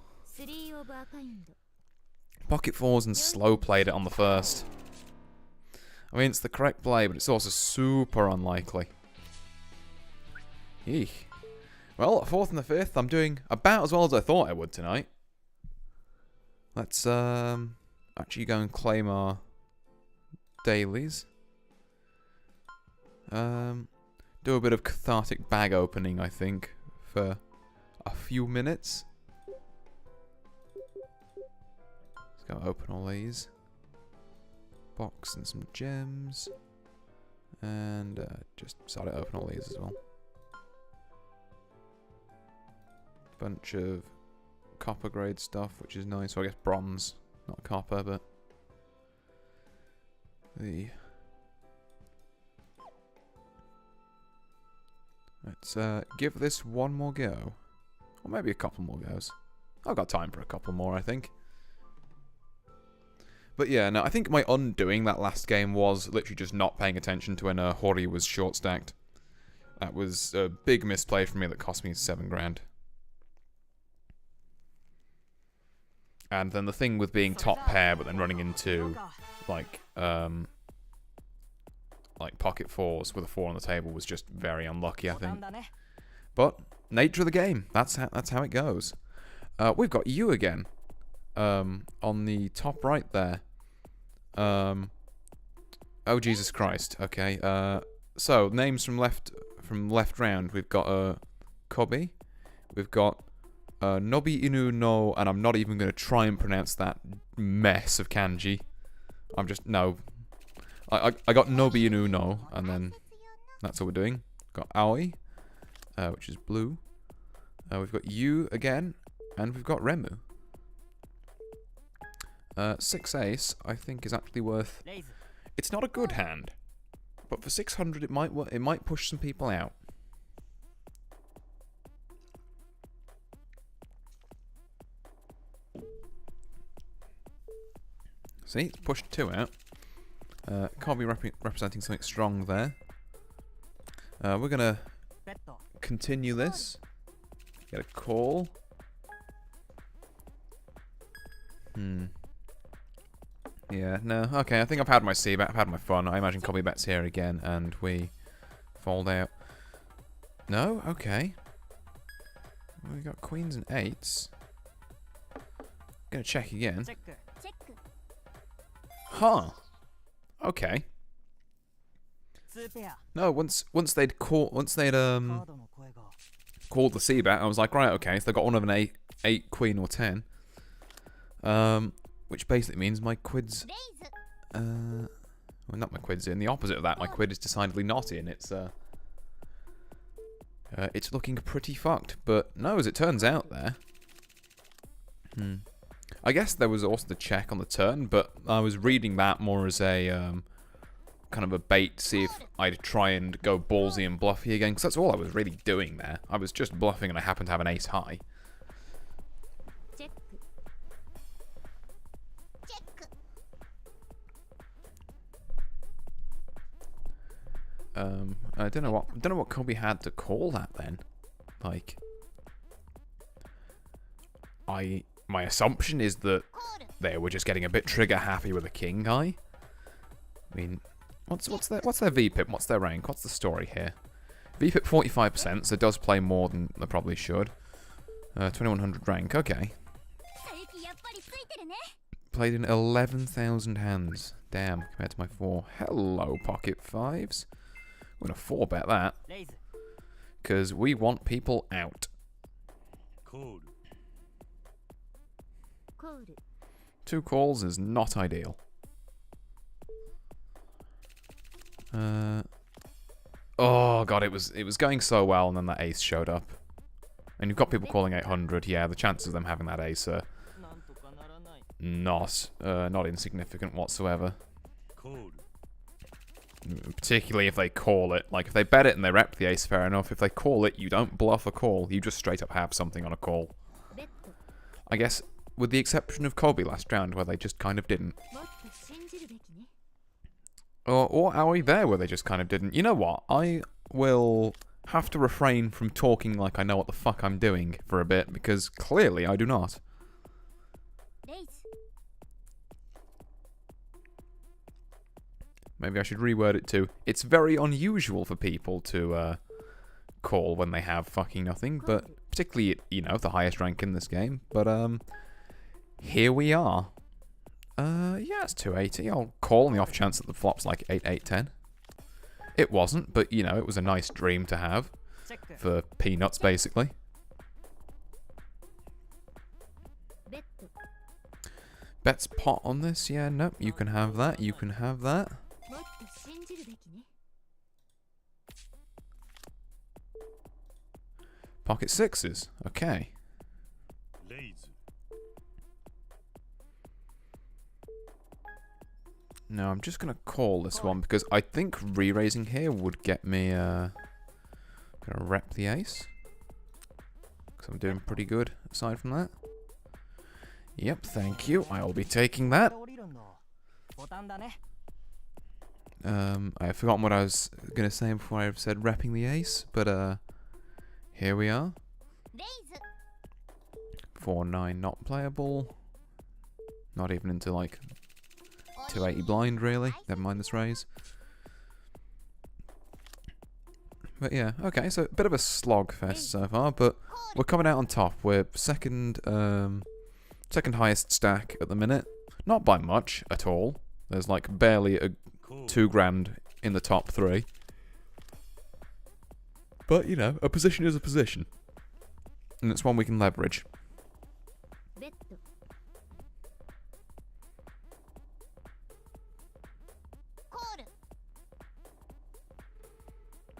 Pocket fours and slow played it on the first. I mean, it's the correct play, but it's also super unlikely. Eek. Well, 4th and the 5th, I'm doing about as well as I thought I would tonight. Let's actually go and claim our dailies. Do a bit of cathartic bag opening, I think, for a few minutes. Let's go open all these. Box and some gems. And just start to open all these as well. Bunch of copper grade stuff, which is nice. So I guess bronze, not copper, but let's give this one more go, or maybe a couple more goes. I've got time for a couple more, I think. But yeah, no, I think my undoing that last game was literally just not paying attention to when Hori was short stacked. That was a big misplay for me that cost me 7 grand. And then the thing with being top pair, but then running into like pocket fours with a 4 on the table was just very unlucky, I think. But nature of the game. That's how it goes. We've got you again on the top right there. Oh Jesus Christ. Okay. So names from left round. We've got Kobe. We've got Nobi Inu no, and I'm not even going to try and pronounce that mess of kanji. I'm just, no. I got Nobi Inu no, and then that's what we're doing. Got Aoi, which is blue. We've got you again, and we've got Remu. 6 ace, I think, is actually worth. It's not a good hand, but for 600, it might push some people out. See, it's pushed 2 out. Can't be representing something strong there. We're gonna continue this. Get a call. Yeah, no, okay, I think I've had my C-bet, I've had my fun. I imagine Kobe bets here again, and we fold out. No? Okay. We got queens and 8s. Gonna check again. Huh. Okay. No, once they'd called the C-bet, I was like, right, okay, so they've got one of an 8 queen or 10. Which basically means my quid's well, not my quid's in, the opposite of that, my quid is decidedly not in. It's looking pretty fucked, but no, as it turns out there. I guess there was also the check on the turn, but I was reading that more as a kind of a bait to see if I'd try and go ballsy and bluffy again, because that's all I was really doing there. I was just bluffing and I happened to have an ace high. I don't know what Kobe had to call that then. Like, my assumption is that there we're just getting a bit trigger happy with a king guy. I mean, what's their VPIP? What's their rank? What's the story here? VPIP 45%, so it does play more than they probably should. 2100 rank, okay. Played in 11,000 hands. Damn, compared to my 4. Hello, pocket 5s. I'm gonna 4-bet that. Because we want people out. 2 calls is not ideal. Oh god, it was going so well, and then that ace showed up. And you've got people calling 800. Yeah, the chances of them having that ace are not insignificant whatsoever. Particularly if they call it. Like, if they bet it and they rep the ace, fair enough. If they call it, you don't bluff a call. You just straight up have something on a call. I guess, with the exception of Kobe last round, where they just kind of didn't. Or Aoi there, where they just kind of didn't. You know what? I will have to refrain from talking like I know what the fuck I'm doing for a bit, because clearly I do not. Maybe I should reword it to, it's very unusual for people to call when they have fucking nothing, but particularly, you know, the highest rank in this game. But here we are. Yeah, it's 280. I'll call on the off chance that the flop's like 8-8-10. It wasn't, but, you know, it was a nice dream to have. For peanuts, basically. Bets pot on this? Yeah, nope, you can have that, you can have that. Pocket 6s, okay. No, I'm just going to call this one because I think re-raising here would get me, going to rep the ace. Because I'm doing pretty good aside from that. Yep, thank you. I'll be taking that. I have forgotten what I was going to say before I said repping the ace, but here we are. 4-9 not playable. Not even into like 280 blind, really. Never mind this raise. But yeah, okay, so a bit of a slog fest so far, but we're coming out on top. We're second highest stack at the minute. Not by much at all. There's like barely a 2 grand in the top 3. But, you know, a position is a position. And it's one we can leverage.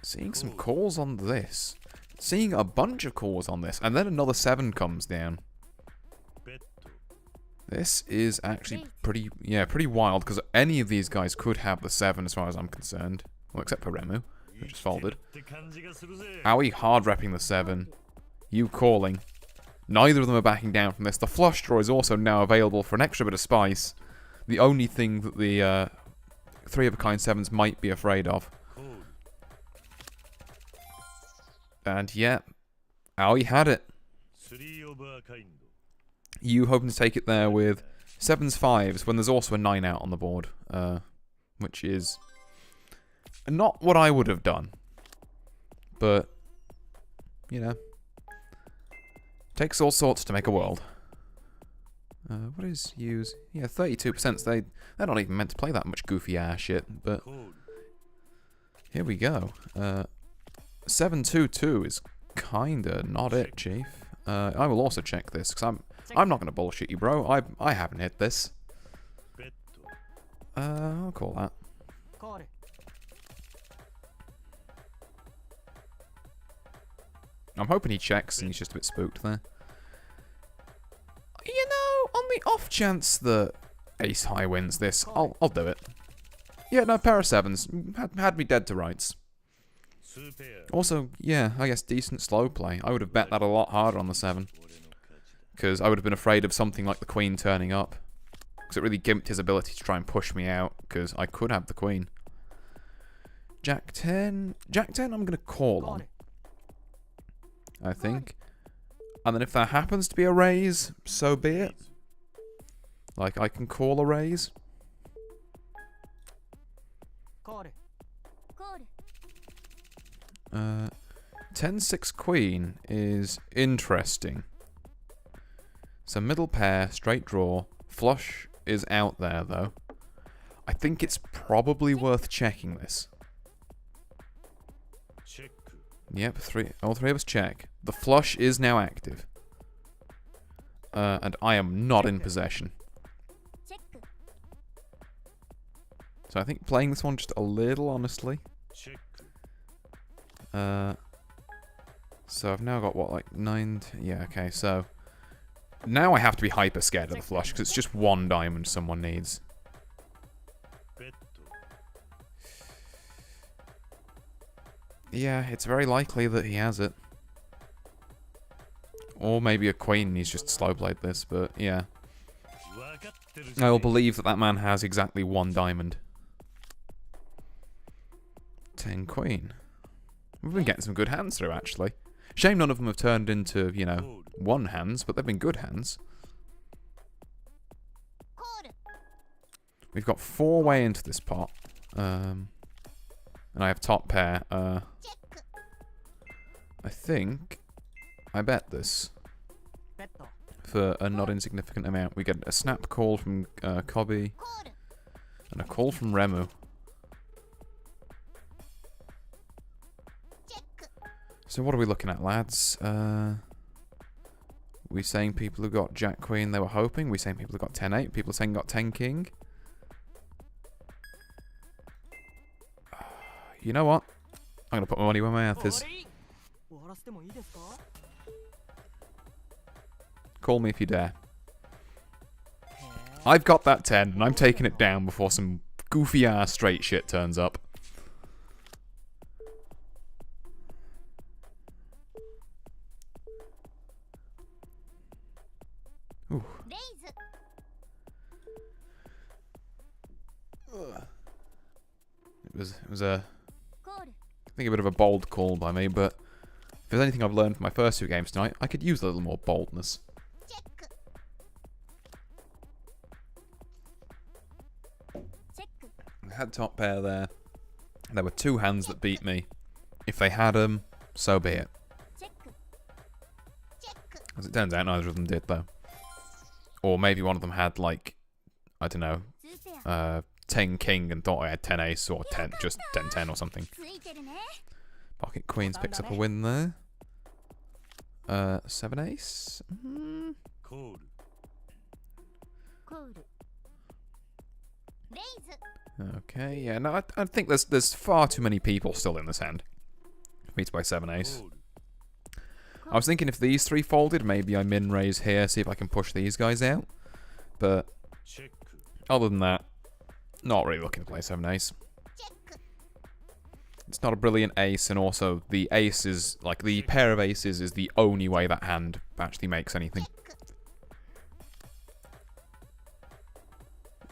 Seeing some calls on this. Seeing a bunch of calls on this. And then another 7 comes down. This is actually pretty wild, because any of these guys could have the 7 as far as I'm concerned. Well, except for Remu, who just folded. Aoi hard repping the 7. You calling. Neither of them are backing down from this. The flush draw is also now available for an extra bit of spice. The only thing that the 3-of-a-kind 7s might be afraid of. And yeah, Aoi had it. You hoping to take it there with 7s, 5s, when there's also a 9 out on the board. Which is not what I would have done. But, you know. Takes all sorts to make a world. What is use? Yeah, 32%. They're not even meant to play that much goofy ass shit, but here we go. 7-2-2 is kinda not it, Chief. I will also check this, because I'm not gonna bullshit you, bro. I haven't hit this. I'll call that. I'm hoping he checks and he's just a bit spooked there. You know, on the off chance that ace high wins this, I'll do it. Yeah, no, pair of 7s had me dead to rights. Also, yeah, I guess decent slow play. I would have bet that a lot harder on the 7. Because I would have been afraid of something like the queen turning up. Because it really gimped his ability to try and push me out. Because I could have the queen. Jack 10. Jack 10 I'm going to call on. I think. And then if that happens to be a raise, so be it. Like, I can call a raise. コール 10-6 queen is interesting. So middle pair, straight draw. Flush is out there, though. I think it's probably worth checking this. Check. Yep, all three of us check. The flush is now active. And I am not in possession. チェック So I think playing this one just a little honestly. Check. So I've now got what, like 9... yeah, okay, so... now I have to be hyper scared of the flush, because it's just one diamond someone needs. Bet. Yeah, it's very likely that he has it. Or maybe a queen and he's just slow played this, but yeah. I will believe that that man has exactly one diamond. 10 queen. We've been getting some good hands through, actually. Shame none of them have turned into, you know, one hands, but they've been good hands. コール We've got 4 way into this pot. And I have top pair. チェック I think I bet this ベッド for a not insignificant amount. We get a snap call from Cobby コール and a call from Remu. チェック So what are we looking at, lads? We saying people who got Jack Queen they were hoping? We saying people who got 10-8? People saying got 10 King? You know what? I'm gonna put my money where my mouth is. 終わらせてもいいですか Call me if you dare. I've got that 10 and I'm taking it down before some goofy ass straight shit turns up. Ooh. レイズ It was a, コール I think a bit of a bold call by me, but if there's anything I've learned from my first 2 games tonight, I could use a little more boldness. チェックチェック I had top pair there. There were 2 hands that beat me. If they had them, so be it. チェックチェック As it turns out, neither of them did, though. Or maybe one of them had, like, I don't know, 2ペア 10 king and thought I had 10 ace or 10, just 10-10 or something. ついてるね Pocket queens picks up a win there. 7 ace? Call. コールレイズ Okay, yeah, no, I think there's far too many people still in this hand for me to play 7 ace. Call. I was thinking if these 3 folded, maybe I min raise here, see if I can push these guys out. But Check. other than that, not really looking to play 7 ace. チェック It's not a brilliant ace, and also the ace is, like, the pair of aces is the only way that hand actually makes anything.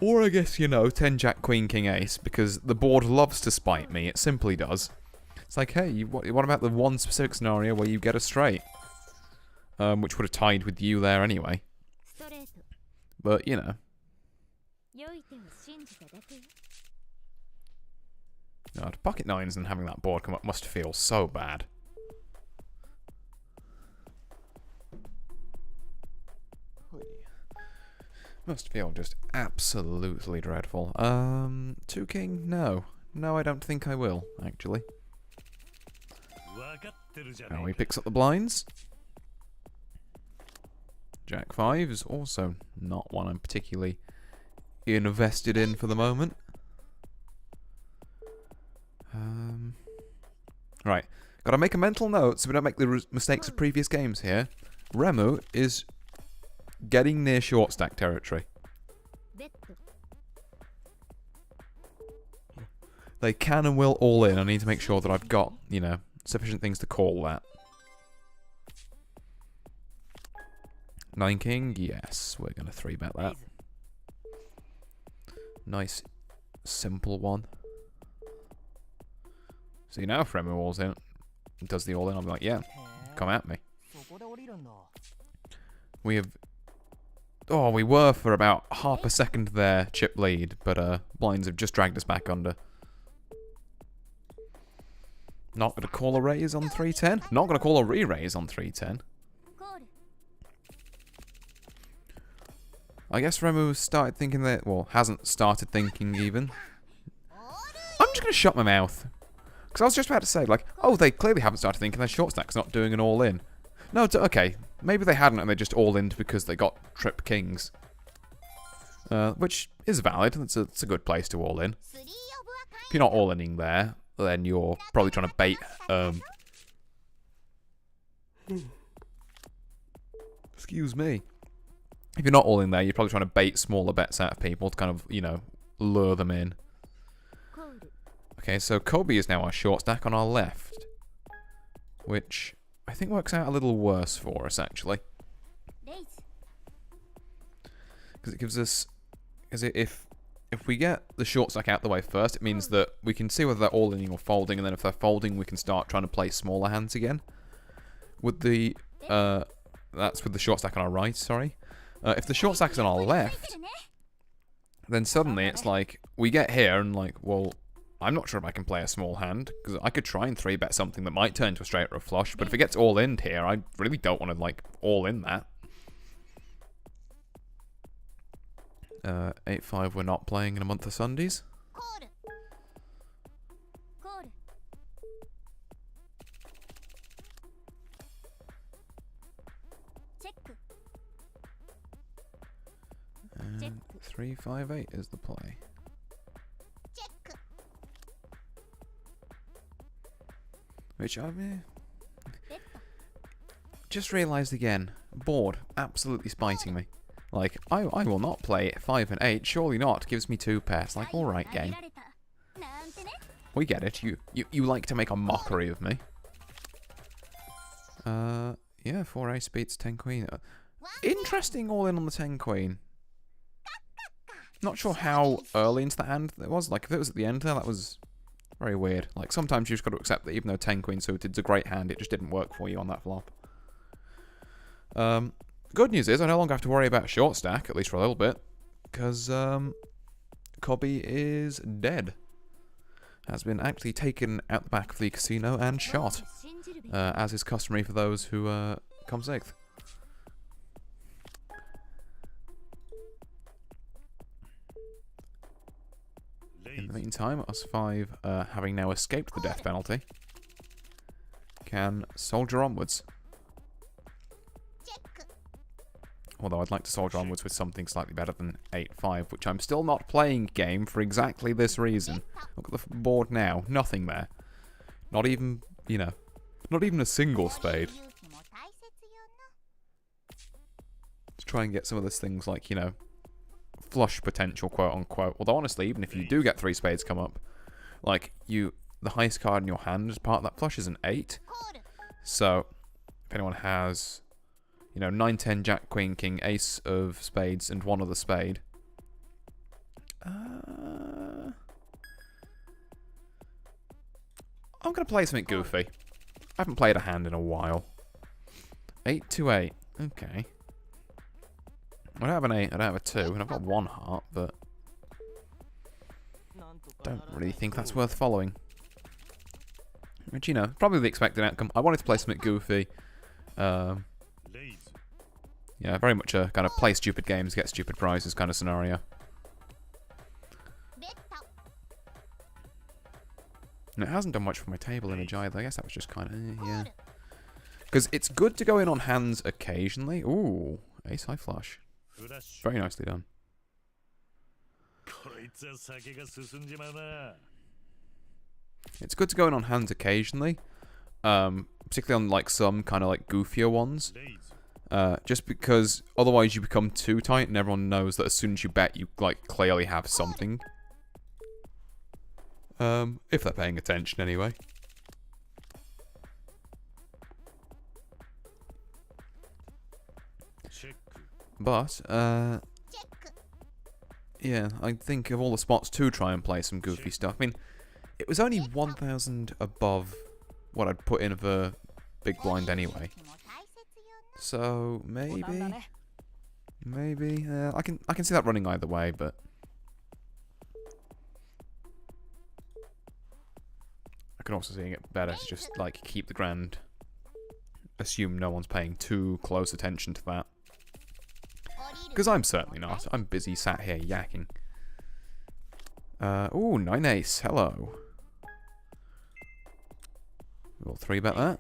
Or I guess, you know, 10 jack, queen, king, ace, because the board loves to spite me, it simply does. It's like, hey, what about the one specific scenario where you get a straight? Which would have tied with you there anyway. ストレート But, you know. 良い手を信じただけ God, pocket 9s and having that board come up must feel so bad. Must feel just absolutely dreadful. 2 king? No. No, I don't think I will, actually. わかってるじゃね Now え he か picks up the blinds. Jack 5 is also not one I'm particularly invested in for the moment. Right. Gotta make a mental note so we don't make the mistakes of previous games here. Remu is getting near short stack territory. ベッド They can and will all in. I need to make sure that I've got, you know, sufficient things to call that. 9 king, yes, we're gonna 3-bet that. Nice, simple one. See now if Remu all's in, does the all in, I'll be like, yeah, へえ come at me. そこで降りるんだ We have Oh, we were for about half a second there, chip lead, but blinds have just dragged us back under. Not gonna call a raise on 310. Not gonna call a re-raise on 310. コール I guess Remu started thinking that, well, hasn't started thinking even. I'm just gonna shut my mouth. Because I was just about to say, like, oh, they clearly haven't started thinking their short stack's not doing an all-in. No, okay, maybe they hadn't and they just all-ined because they got trip kings. Which is valid, it's a good place to all-in. 3 オブは If you're not all-inning there, then you're probably trying to bait, excuse me. If you're not all-in there, you're probably trying to bait smaller bets out of people to kind of, you know, lure them in. コール Okay, so Kobe is now our short stack on our left. Which I think works out a little worse for us, actually. レイズ Because it gives us... Because if we get the short stack out the way first, it means that we can see whether they're all-inning or folding, and then if they're folding, we can start trying to play smaller hands again. With the... that's with the short stack on our right, sorry. If the short stack is on our left, then suddenly it's like, we get here and like, well, I'm not sure if I can play a small hand, because I could try and 3-bet something that might turn to a straight or a flush, but if it gets all-in here, I really don't want to, like, all-in that. 8-5 we're not playing in a month of Sundays. コールコールチェック And 3-5-8 is the play. チェック Which I mean, ベッド just realised again, board absolutely spiting me. Like, I will not play 5 and 8, surely not. Gives me 2 pairs. Like, alright, 投げ game. られたなんてね We get it. You like to make a mockery of me. Yeah, 4 ace beats 10 queen. Interesting all in on the 10 queen. Not sure how early into the hand it was. Like, if it was at the end there, that was very weird. Like, sometimes you just got to accept that even though 10 queen suited is a great hand, it just didn't work for you on that flop. Good news is I no longer have to worry about short stack, at least for a little bit, because Kobe is dead. Has been actually taken out the back of the casino and shot, 信じるべき as is customary for those who come 6th. In the meantime, us 5, having now escaped the death penalty, can soldier onwards. チェック Although I'd like to soldier onwards with something slightly better than 8-5, which I'm still not playing game for exactly this reason. Look at the board now. Nothing there. Not even, you know, not even a single spade. 勇気も大切よな To try and get some of those things like, you know, flush potential, quote unquote. Although honestly, even if you do get 3 spades come up, like, the highest card in your hand as part of that flush is an 8. コール So, if anyone has, you know, 9, 10, Jack, Queen, King, Ace of spades, and 1 other spade. I'm going to play something goofy. I haven't played a hand in a while. 8 to 8. Okay. I don't have an 8, I don't have a 2, and I've got 1 heart, but なんとか don't なら really think that's worth following. Which, you know, probably the expected outcome. I wanted to play something goofy. レイズ Yeah, very much a kind of play stupid games, get stupid prizes kind of scenario. ベッド And it hasn't done much for my table image either. I guess that was just kind of, コ yeah. ール Because it's good to go in on hands occasionally. Ooh, ace high flush. フラッシュ Very nicely done. こいつは酒が進んじまうな It's good to go in on hands occasionally. Particularly on like some kind of like goofier ones. レイズ Just because otherwise you become too tight and everyone knows that as soon as you bet you like clearly have something. If they're paying attention anyway. But, チェック yeah, I think of all the spots to try and play some goofy stuff. I mean, it was only 1,000 above what I'd put in for Big Blind anyway. 勇気も大切よな So, ボタンだ maybe? ね Maybe. I can see that running either way, but I can also see it better to just like keep the grand. Assume no one's paying too close attention to that. Because I'm certainly not. I'm busy sat here yakking. Ooh, 9 ace. Hello. We'll 3-bet that.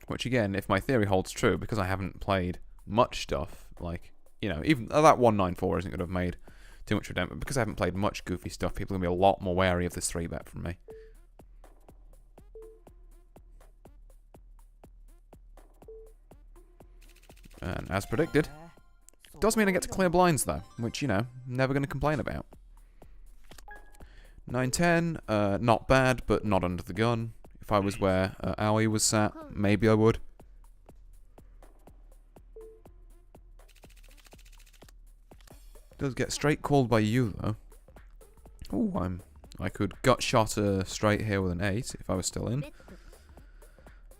Which again, if my theory holds true, because I haven't played much stuff, like, you know, even that 194 isn't going to have made too much of a dent, but because I haven't played much goofy stuff, people are going to be a lot more wary of this 3-bet from me. And as predicted, does mean I get to clear blinds though, which, you know, never going to complain about. 9-10, not bad, but not under the gun. If I was where Aoi was sat, maybe I would. Does get straight called by you though. Ooh, I could gut shot a straight here with an 8 if I was still in.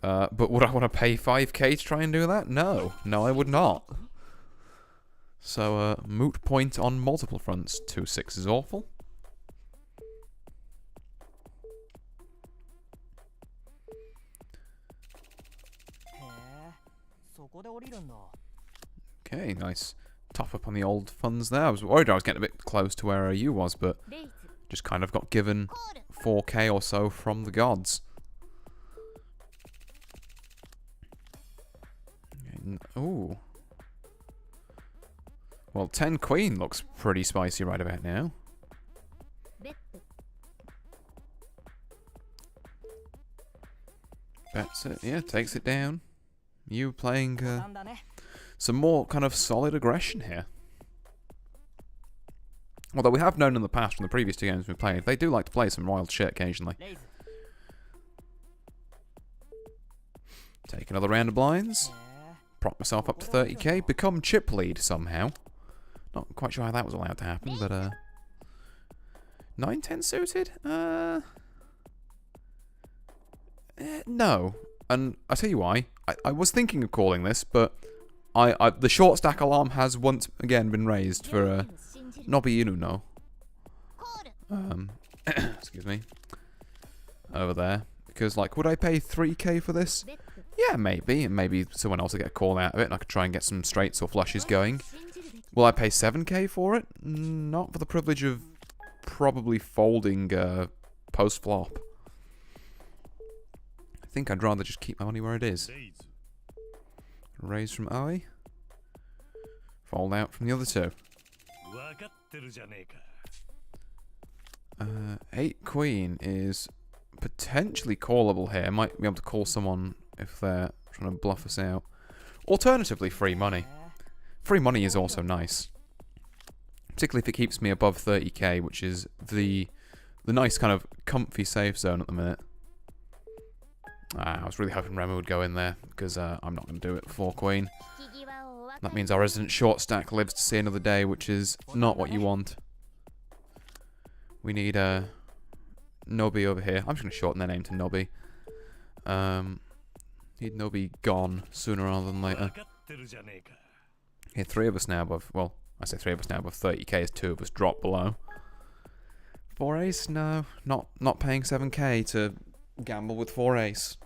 But would I want to pay 5k to try and do that? No. No, I would not. So, moot point on multiple fronts. 2-6 is awful. Okay, nice. Top up on the old funds there. I was worried I was getting a bit close to where you was, but just kind of got given 4k or so from the gods. Ooh. Well, 10 queen looks pretty spicy right about now. Bets it, yeah, takes it down. You playing some more kind of solid aggression here. Although we have known in the past from the previous 2 games we've played, they do like to play some wild shit occasionally. Take another round of blinds. Prop myself up to 30k. Become chip lead somehow. Not quite sure how that was allowed to happen, but 9-10 suited? No. And I tell you why. I was thinking of calling this, but the short stack alarm has once again been raised for Nobi Inu no. Excuse me. Over there. Because, like, would I pay 3k for this? Yeah, maybe. And maybe someone else will get a call out of it and I could try and get some straights or flushes going. Will I pay 7k for it? Not for the privilege of probably folding post-flop. I think I'd rather just keep my money where it is. Raise from Aoi. Fold out from the other 2. 8 queen is potentially callable here. Might be able to call someone if they're trying to bluff us out. Alternatively, free money. Free money is also nice. Particularly if it keeps me above 30k, which is the nice kind of comfy safe zone at the minute. I was really hoping Remo would go in there, because I'm not going to do it for queen. That means our resident short stack lives to see another day, which is not what you want. We need Nobi over here. I'm just going to shorten their name to Nobi. Need Nobi gone sooner rather than later. Here, 3 of us now above, well, I say 3 of us now above 30k as 2 of us drop below. 4 ace? No, not paying 7k to gamble with 4 ace.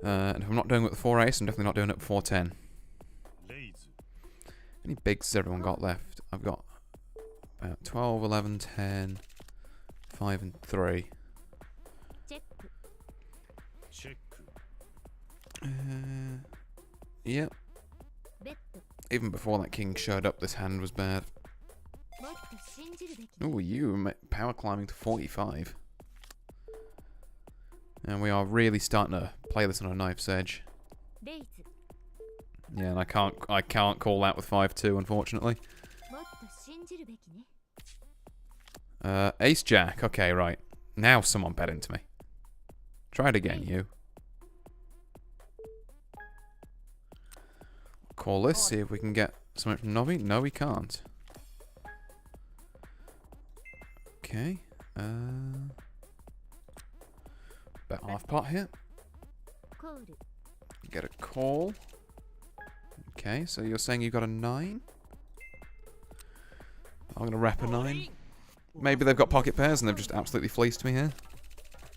And if I'm not doing it with 4 ace, I'm definitely not doing it with 4-10. How many bigs has everyone got left? I've got about 12, 11, 10, 5 and 3. Yep. Even before that king showed up, this hand was bad. Ooh, you power climbing to 45. And we are really starting to play this on a knife's edge. Yeah, and I can't call that with 5-2, unfortunately. Ace Jack. Okay, right. Now someone bet into me. Try it again, you. Call this, see if we can get something from Nobi. No, we can't. Okay. Bet half pot here. コール You get a call. Okay, so you're saying you got a 9? I'm going to rep a 9. Maybe they've got pocket pairs and they've just absolutely fleeced me here.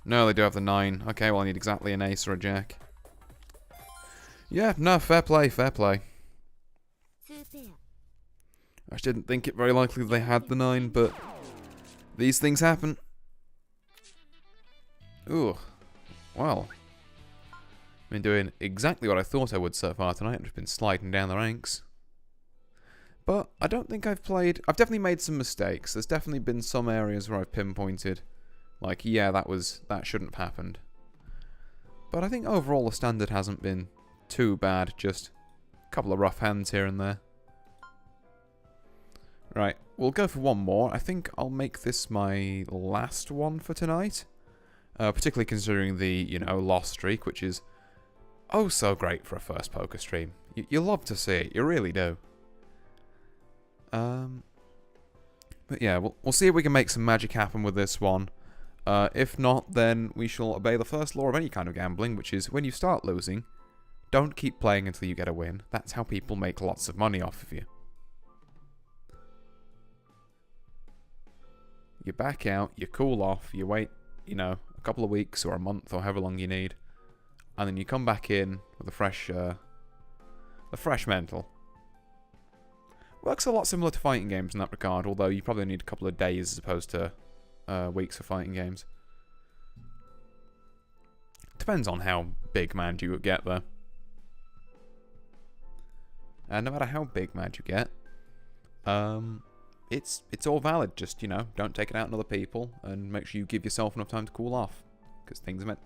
No, they do have the 9. Okay, well I need exactly an ace or a jack. Yeah, no, fair play, fair play. 2ペア I just didn't think it very likely that they had the 9, but these things happen. Ooh, well. I've been doing exactly what I thought I would so far tonight. I've just been sliding down the ranks. But I don't think I've definitely made some mistakes. There's definitely been some areas where I've pinpointed, like, yeah, that shouldn't have happened. But I think overall the standard hasn't been too bad, just a couple of rough hands here and there. Right, we'll go for one more. I think I'll make this my last one for tonight. Particularly considering the, loss streak, which is oh so great for a first poker stream. You love to see it, you really do. But yeah, we'll see if we can make some magic happen with this one. If not, then we shall obey the first law of any kind of gambling, which is when you start losing, don't keep playing until you get a win. That's how people make lots of money off of you. You back out, you cool off, you wait, a couple of weeks or a month or however long you need, and then you come back in with a fresh mental. Works a lot similar to fighting games in that regard, although you probably need a couple of days as opposed to weeks for fighting games. Depends on how big mad you get there. And no matter how big mad you get, it's all valid. Just, don't take it out on other people and make sure you give yourself enough time to cool off. Because things are meant...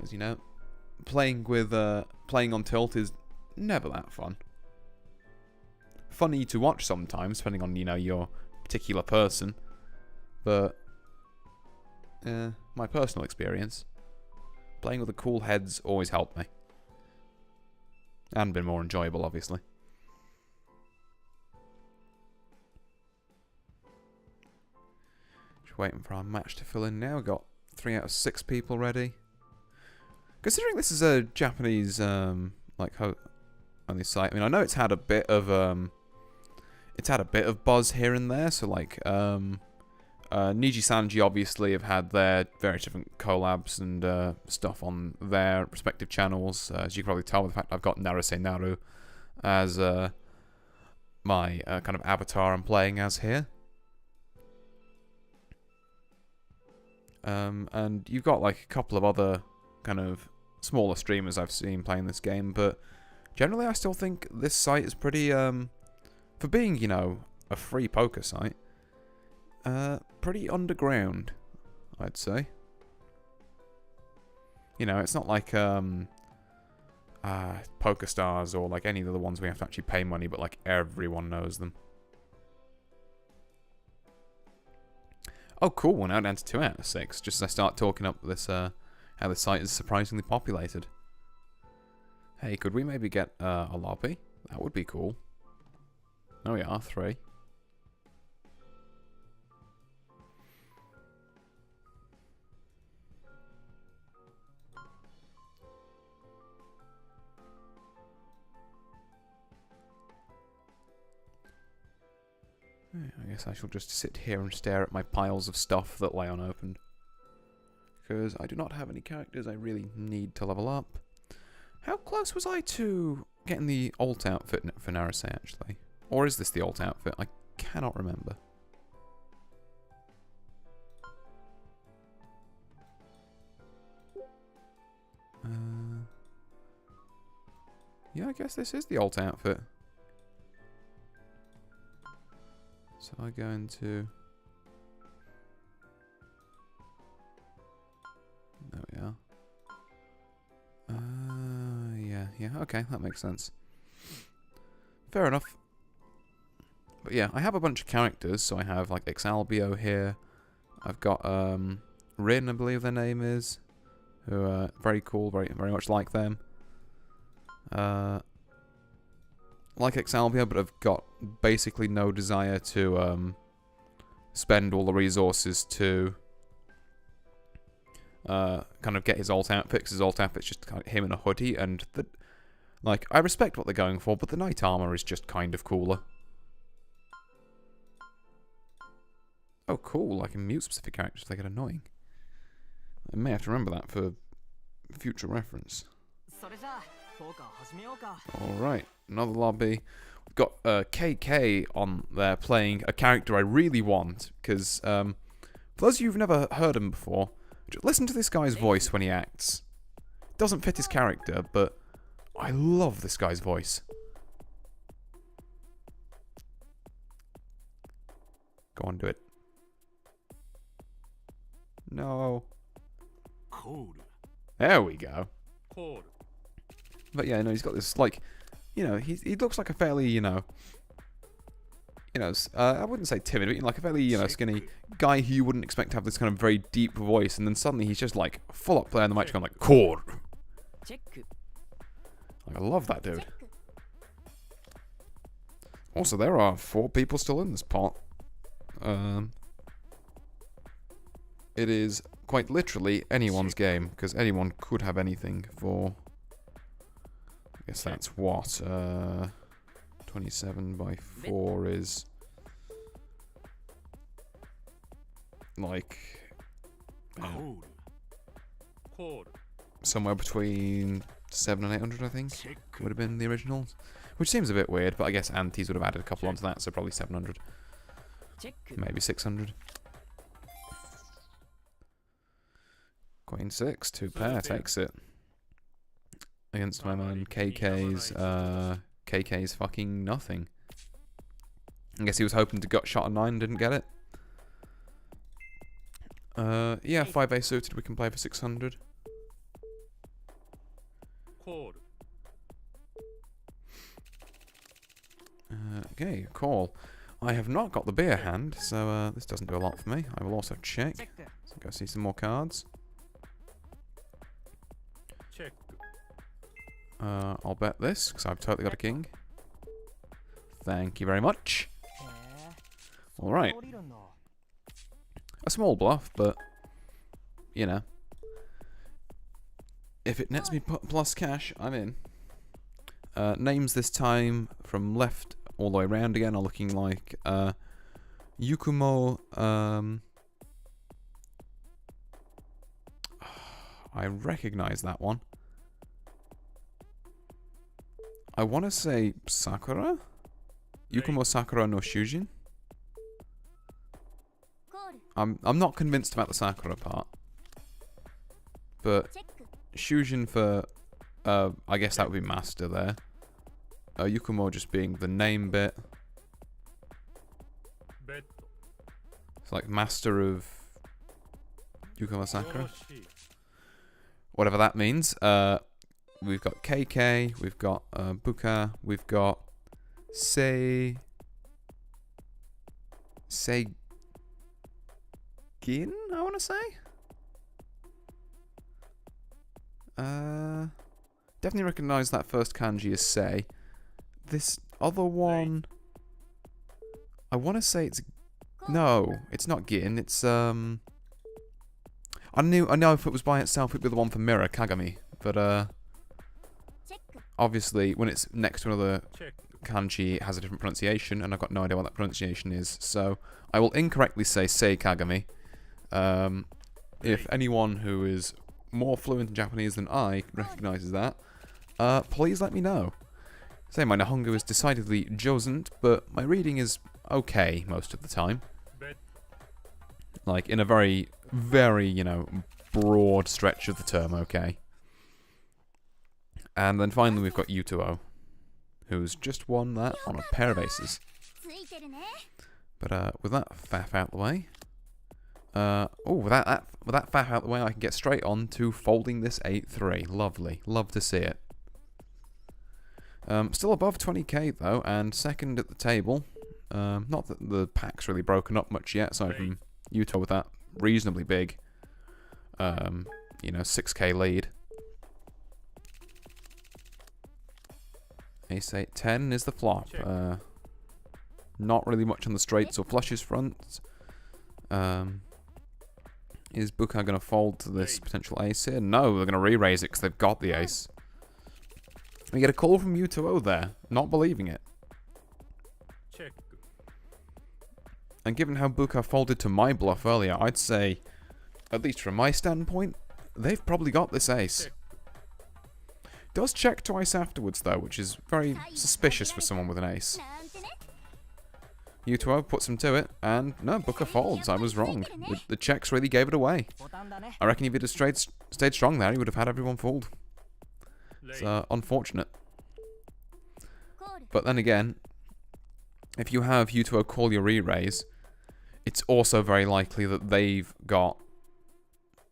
As playing on tilt is never that fun. Funny to watch sometimes, depending on, your particular person. But, my personal experience, playing with the cool heads always helped me. And been more enjoyable, obviously. Just waiting for our match to fill in now. We've got 3 out of 6 people ready. Considering this is a Japanese, on this site, I know it's had a bit of, buzz here and there, so Niji Sanji obviously have had their various different collabs and stuff on their respective channels. As you can probably tell with the fact I've got Naruse Naru as my kind of avatar I'm playing as here. And you've got a couple of other kind of smaller streamers I've seen playing this game, but generally I still think this site is pretty, for being, a free poker site, pretty underground, I'd say. It's not like PokerStars or any of the ones we have to actually pay money, but everyone knows them. Oh, cool! We're now down to 2 out of 6. Just as I start talking up this, how the site is surprisingly populated. Hey, could we maybe get a lobby? That would be cool. Oh yeah, 3. I guess I shall just sit here and stare at my piles of stuff that lie unopened. Because I do not have any characters I really need to level up. How close was I to getting the alt outfit for Naruse, actually? Or is this the alt outfit? I cannot remember. Yeah, I guess this is the alt outfit. So I go into... There we are. Yeah, okay, that makes sense. Fair enough. But yeah, I have a bunch of characters, so I have Exalbio here. I've got Rin, I believe their name is, who are very cool, very much like them. Like Exalbio, but I've got basically no desire to spend all the resources to kind of get his alt outfit, 'cause his alt outfit's just kind of him in a hoodie, and like, I respect what they're going for, but the knight armor is just kind of cooler. Oh, cool, I can mute specific characters if they get annoying. I may have to remember that for future reference. それじゃあポーカー始めようか。 Alright, another lobby. We've got KK on there playing a character I really want, because for those of you who've never heard him before, just listen to this guy's voice when he acts. Doesn't fit his character, but I love this guy's voice. Go on, do it. No. コール There we go. コール But yeah, no, he's got this, like, you know, he looks like a fairly, I wouldn't say timid, but like a fairly, skinny guy who you wouldn't expect to have this kind of very deep voice, and then suddenly he's just like full up there in the mic going like, "Core." チェック。 Like, I love that チェ dude. ック Also, there are 4 people still in this pot. It is quite literally anyone's game, because anyone could have anything for, I guess that's what, 27 by 4 is, like, コールコール somewhere between 700 and 800, I think, チェック would have been the originals. Which seems a bit weird, but I guess Antes would have added a couple onto that, so probably 700, チェック。 maybe 600. Queen 6, 2 pair, takes it. Against my man KK's fucking nothing. I guess he was hoping to gut shot a 9, didn't get it. Yeah, 5A suited, we can play for 600. コール Okay, call. I have not got the beer hand, so this doesn't do a lot for me. I will also チェ check. ック。 So go see some more cards. チェック I'll bet this, because I've totally got a king. Thank you very much. へえ。 Alright. 降りるんだ。 A small bluff, but, you know. If it nets me plus cash, I'm in. Names this time from left all the way around again are looking like Yukumo. I recognize that one. I want to say Sakura? Yukumo Sakura no Shujin? コール I'm not convinced about the Sakura part. But チェック Shujin for, I guess that would be Master there. Yukumo just being the name bit. ベッド It's like Master of Yukumo よ Sakura. ろしい Whatever that means. We've got KK, we've got Buka, we've got Seigin, I want to say? Definitely recognize that first kanji as Sei. This other one, I want to say it's, no, it's not Gin, it's I know if it was by itself it'd be the one for Mirror, Kagami, but チェック obviously when it's next to another チェック kanji it has a different pronunciation, and I've got no idea what that pronunciation is, so I will incorrectly say Sei Kagami. If anyone who is more fluent in Japanese than I recognizes that, please let me know. Say my Nihongo is decidedly josent, but my reading is okay most of the time. ベッ Like, in a very, very, broad stretch of the term, okay. And then finally we've got Yuto, who's just won that on a pair of aces. ついてるね But with that faff out the way, with that faff out the way, I can get straight on to folding this 8-3. Lovely, love to see it. Still above 20k though, and second at the table. Not that the pack's really broken up much yet, aside from Yuto with that reasonably big, 6k lead. Ace 8 10 is the flop. Not really much on the straights or flushes front. Is Buka going to fold to this potential ace here? No, they're going to re-raise it because they've got the ace. We get a call from U2O there, not believing it. チェック And given how Buka folded to my bluff earlier, I'd say, at least from my standpoint, they've probably got this ace. Does check twice afterwards though, which is very suspicious for someone with an ace. なんてね U2O puts him to it, and no, Booker folds. I was wrong. The checks really gave it away. ボタンだね I reckon if he'd have stayed strong there, he would have had everyone fooled. レイ It's unfortunate. コール But then again, if you have U2O call your re-raise, it's also very likely that they've got,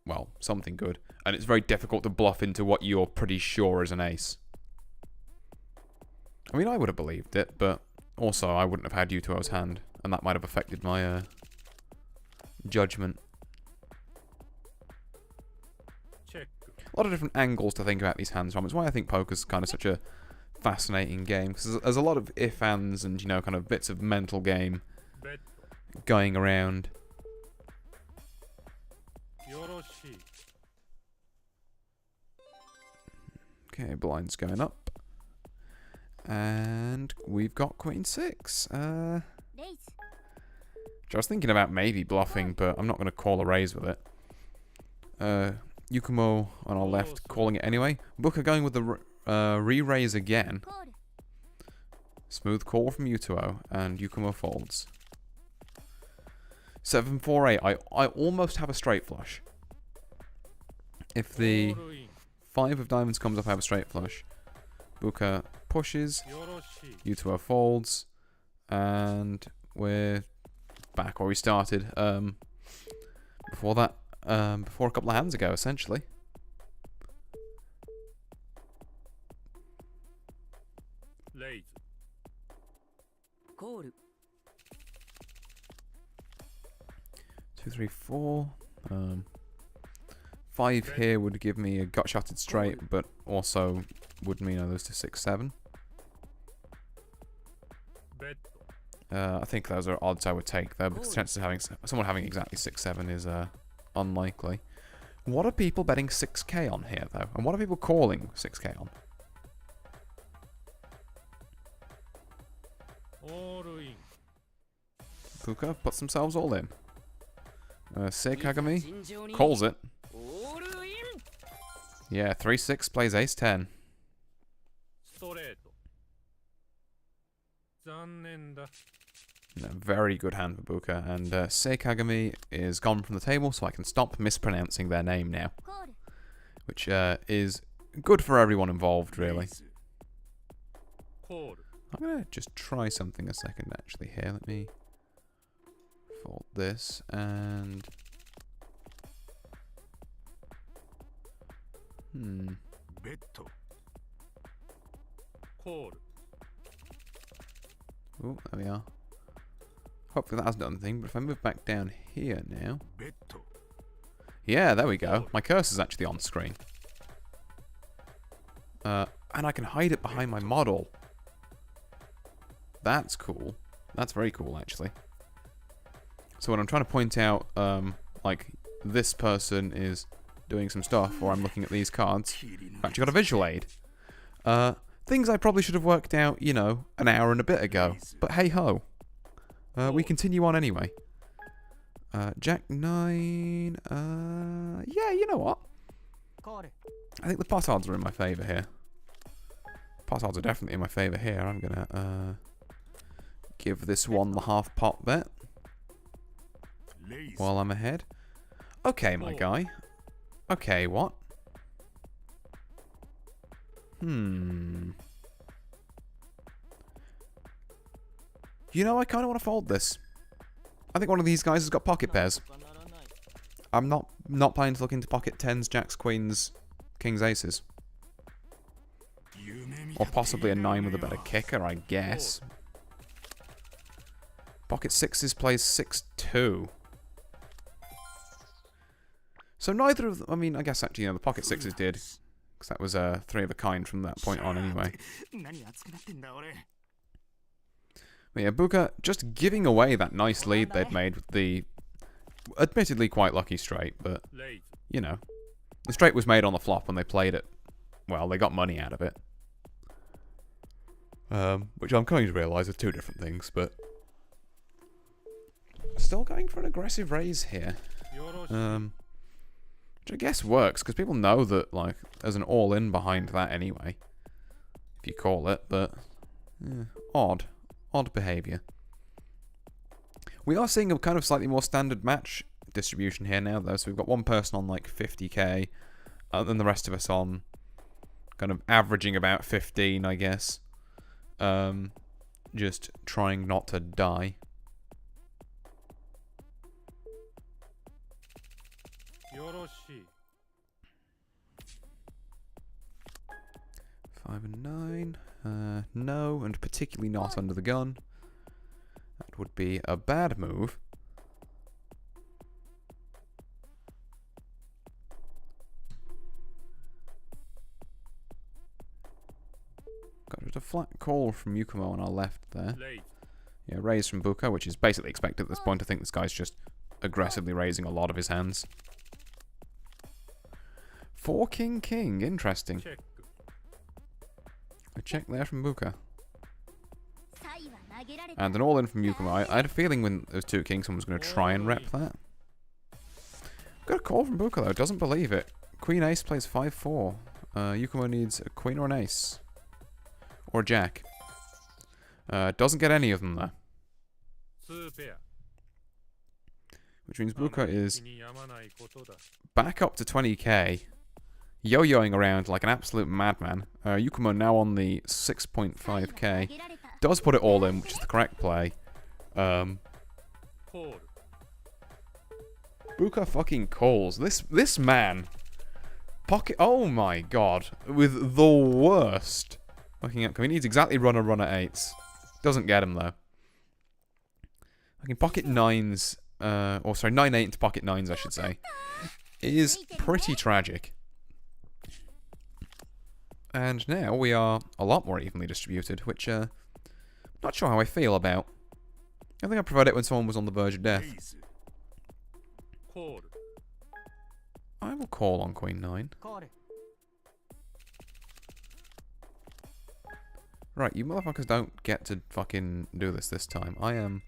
well, something good. And it's very difficult to bluff into what you're pretty sure is an ace. I mean, I would have believed it, but also I wouldn't have had U2O's hand. And that might have affected my judgment. チェック A lot of different angles to think about these hands from. It's why I think poker's kind of such a fascinating game. Because there's a lot of if, ands, and, you know, kind of bits of mental game ベッ going around. ドよろしい Okay, blind's going up. And we've got Queen 6. レイズ I was thinking about maybe bluffing, but I'm not going to call a raise with it. Yukumo on our left, calling it anyway. Booker going with the re-raise again. コール Smooth call from U2O, and Yukumo folds. 7-4-8. I almost have a straight flush. If the オールイン 5 of diamonds comes up, I have a straight flush. Booker pushes, よろしい U2O folds, and we're back where we started. Before that, before a couple of hands ago, essentially. レイズコール 2, 3, 4. 5 here would give me a gut-shotted straight, but also would mean I lose to 6-7. ベッド I think those are odds I would take there, because the chances of having someone having exactly 6-7 is unlikely. What are people betting 6k on here, though? And what are people calling 6k on? オールイン Puka puts themselves all in. Sei Kagami 尋常に calls it. オールイン Yeah, 3-6 plays ace-10. ストレート残念だ A very good hand for Buka, and Sei Kagami is gone from the table, so I can stop mispronouncing their name now, コール which is good for everyone involved, レイ really. ズコール I'm gonna just try something a second, actually, here. Let me fold this, and... Hmm. ベッドコール Oh, there we are. Hopefully that hasn't done anything, but if I move back down here now... ベッド Yeah, there we go. My cursor's actually on screen. And I can hide it behind my model. That's cool. That's very cool, actually. So when I'm trying to point out, like, this person is doing some stuff, or I'm looking at these cards, I've actually got a visual aid. Things I probably should have worked out, you know, an hour and a bit ago. But hey-ho. We continue on anyway. Jack 9... yeah, you know what? コール I think the pot odds are in my favour here. Pot odds are definitely in my favour here. I'm gonna give this one the half pot bet レイズ while I'm ahead. Okay, my guy. Okay, what? Hmm. You know, I kind of want to fold this. I think one of these guys has got pocket pairs. ならない I'm not planning to look into pocket 10s, jacks, queens, kings, aces. 夢見 Or possibly a 9 with a better kicker, I guess. Pocket 6s plays 6-2. So neither of them, I mean, I guess actually, you know, the pocket 6s did. Because that was 3 of a kind from that point on anyway. 何熱くなってんだ俺 But yeah, Buka just giving away that nice lead they'd made with the admittedly quite lucky straight, but, レイズ you know. The straight was made on the flop when they played it. Well, they got money out of it. Which I'm coming to realise are two different things, but... Still going for an aggressive raise here. よろしい Which I guess works, because people know that, like, there's an all-in behind that anyway. If you call it, but... odd. Odd behaviour. We are seeing a kind of slightly more standard match distribution here now, though. So we've got one person on, like, 50k, and the rest of us on kind of averaging about 15, I guess. Just trying not to die. よろしい 5 and 9. No, and particularly not under the gun. That would be a bad move. Got just a flat call from Yukumo on our left there. レイズ Yeah, raise from Buka, which is basically expected at this point. I think this guy's just aggressively raising a lot of his hands. 4 King King, interesting. チェック A check there from Buka. サイは投げられた And an all-in from Yukumo. I had a feeling when those 2 kings, someone was going to try and rep that. Got a call from Buka though, doesn't believe it. Queen Ace plays 5-4. Yukumo needs a queen or an ace. Or a jack. Doesn't get any of them though. 2ペア Which means Buka is 気に病まないことだ back up to 20k. Yo-yoing around like an absolute madman. Yukumo now on the 6.5k. 投げられた Does put it all in, which is the correct play. コール Buka fucking calls. This man. Pocket. Oh my god. With the worst fucking outcome. He needs exactly runner 8s. Doesn't get him though. Fucking pocket 9s. Or sorry, 9-8 into pocket 9s, I should say. Is pretty tragic. And now we are a lot more evenly distributed, which, not sure how I feel about. I think I preferred it when someone was on the verge of レ death. イズコール I will call on Queen 9. コール Right, you motherfuckers don't get to fucking do this time. I am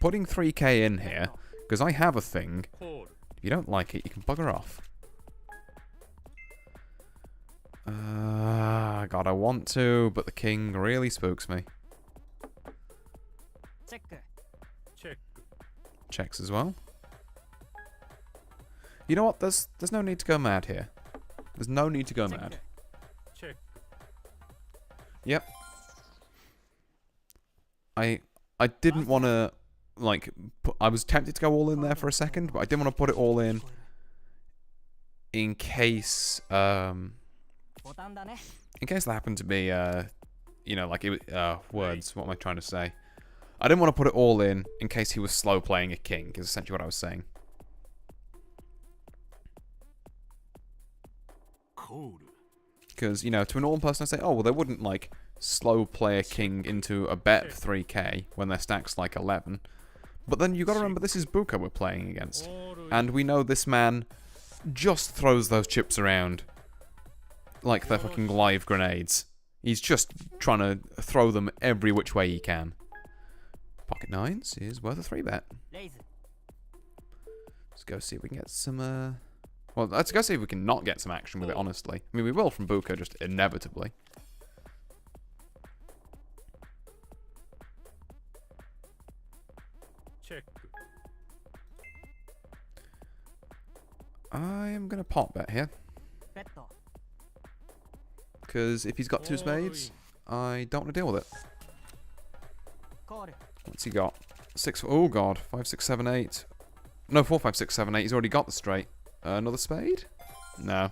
putting 3k in here, because I have a thing. コール If you don't like it, you can bugger off. God, I want to, but the king really spooks me. チェック チェック Checks as well. You know what? There's no need to go mad here. There's no need to go チェック mad. チェック Yep. I didn't want to, like, I was tempted to go all in there for a second, but I didn't want to put it all in 聞こえる in case, ボタンだね in case there happened to be, you know, like, words. What am I trying to say? I didn't want to put it all in case he was slow playing a king, is essentially what I was saying. コール Because, you know, to a normal person, I say, oh, well, they wouldn't, like, slow play a king into a bet 3k when their stack's, like, 11. But then you got to remember, this is Buka we're playing against. オール And we know this man just throws those chips around like they're fucking live grenades. He's just trying to throw them every which way he can. Pocket 9s is worth a 3-bet. レイズ Let's go see if we can get some, well, let's go see if we can not get some action with it, honestly. I mean, we will from Buka, just inevitably. Check. I am going to pot bet here. ベット Because if he's got 2 spades, I don't want to deal with it. コール What's he got? 6, oh god, 5, 6, 7, 8. No, 4, 5, 6, 7, 8. He's already got the straight. Another spade? No.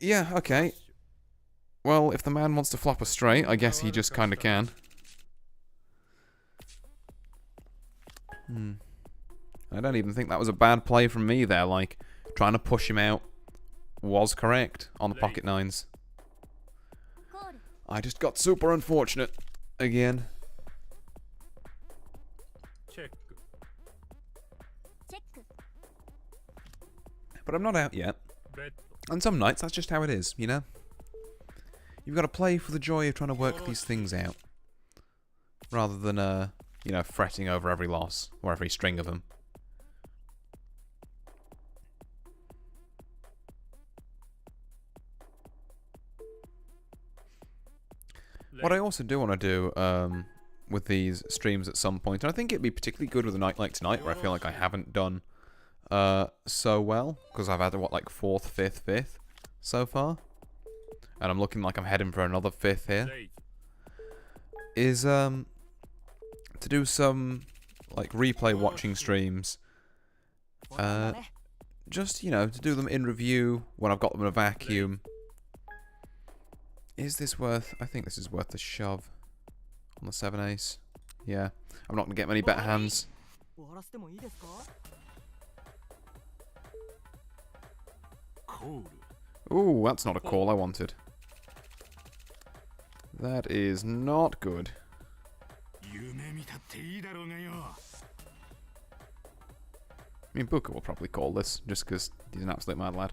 Yeah, okay. Well, if the man wants to flop a straight, I guess he just kind of can. I don't even think that was a bad play from me there. Like, trying to push him out was correct on the pocket 9s. コール I just got super unfortunate again. Check. But I'm not out yet. ベッド And some nights, that's just how it is, you know? You've got to play for the joy of trying to work these things out. Rather than, you know, fretting over every loss. Or every string of them. What I also do want to do, with these streams at some point, and I think it'd be particularly good with a night like tonight, where I feel like I haven't done so well, because I've had, what, like 4th, 5th, 5th so far, and I'm looking like I'm heading for another 5th here, レイズ is to do some like replay watching streams, ボタンだね just, you know, to do them in review when I've got them in a vacuum. Is this worth, I think this is worth the shove on the 7 ace. Yeah, I'm not going to get many better hands. 終わらせてもいいですか コール Ooh, that's not a call I wanted. That is not good. 夢見たっていいだろうがよ I mean, Booker will probably call this, just because he's an absolute mad lad.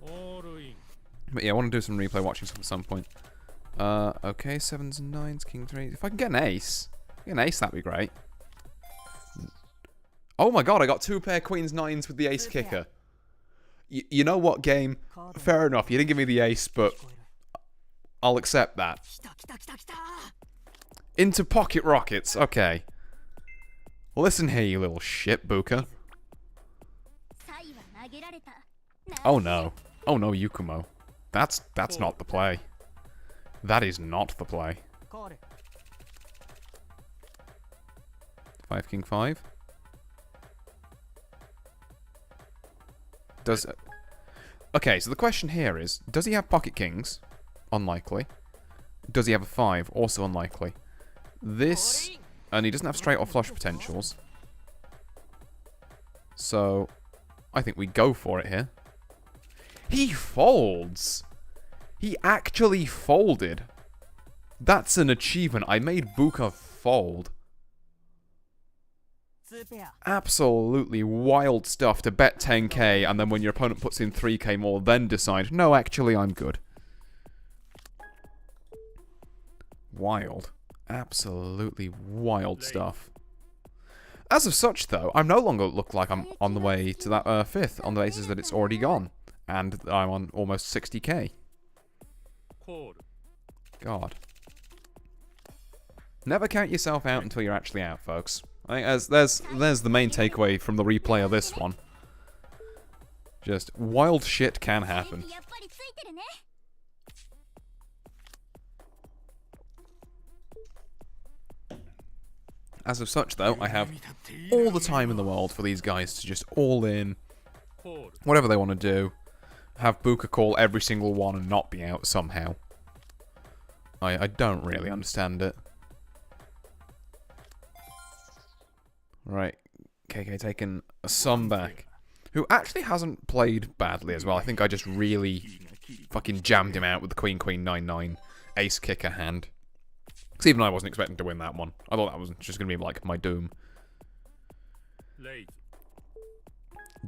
オールイン But yeah, I want to do some replay watching stuff at some point. Okay, 7s and 9s, king 3. If I can get an ace, that'd be great. Oh my god, I got 2 pair queens 9s with the ace kicker. You know what, game? カード Fair enough, you didn't give me the ace, but 聞こえる I'll accept that. 来た来た来た来た Into pocket rockets, okay. Listen here, you little shit, Booker. サイは投げられた Oh no. Oh no, Yukumo. That's not the play. That is not the play. コール 5 king 5. Does okay, so the question here is, does he have pocket kings? Unlikely. Does he have a 5? Also unlikely. This, and he doesn't have straight or flush potentials. So, I think we go for it here. He folds! He actually folded. That's an achievement. I made Buka fold. 2ペア Absolutely wild stuff to bet 10k and then when your opponent puts in 3k more, then decide, no, actually, I'm good. Wild. Absolutely wild stuff. As of such, though, I no longer look like I'm on the way to that 5th, on the basis that it's already gone. And I'm on almost 60k. コール God. Never count yourself out until you're actually out, folks. I think there's the main takeaway from the replay of this one. Just wild shit can happen. やっぱりついてるね As of such, though, I have all the time in the world for these guys to just all in, コール whatever they want to do. Have Buka call every single one and not be out somehow. I don't really understand it. Right, KK taking a sum back. Who actually hasn't played badly as well. I think I just really fucking jammed him out with the Queen Queen 9-9 ace kicker hand. Because even I wasn't expecting to win that one. I thought that was just going to be like my doom. レイズ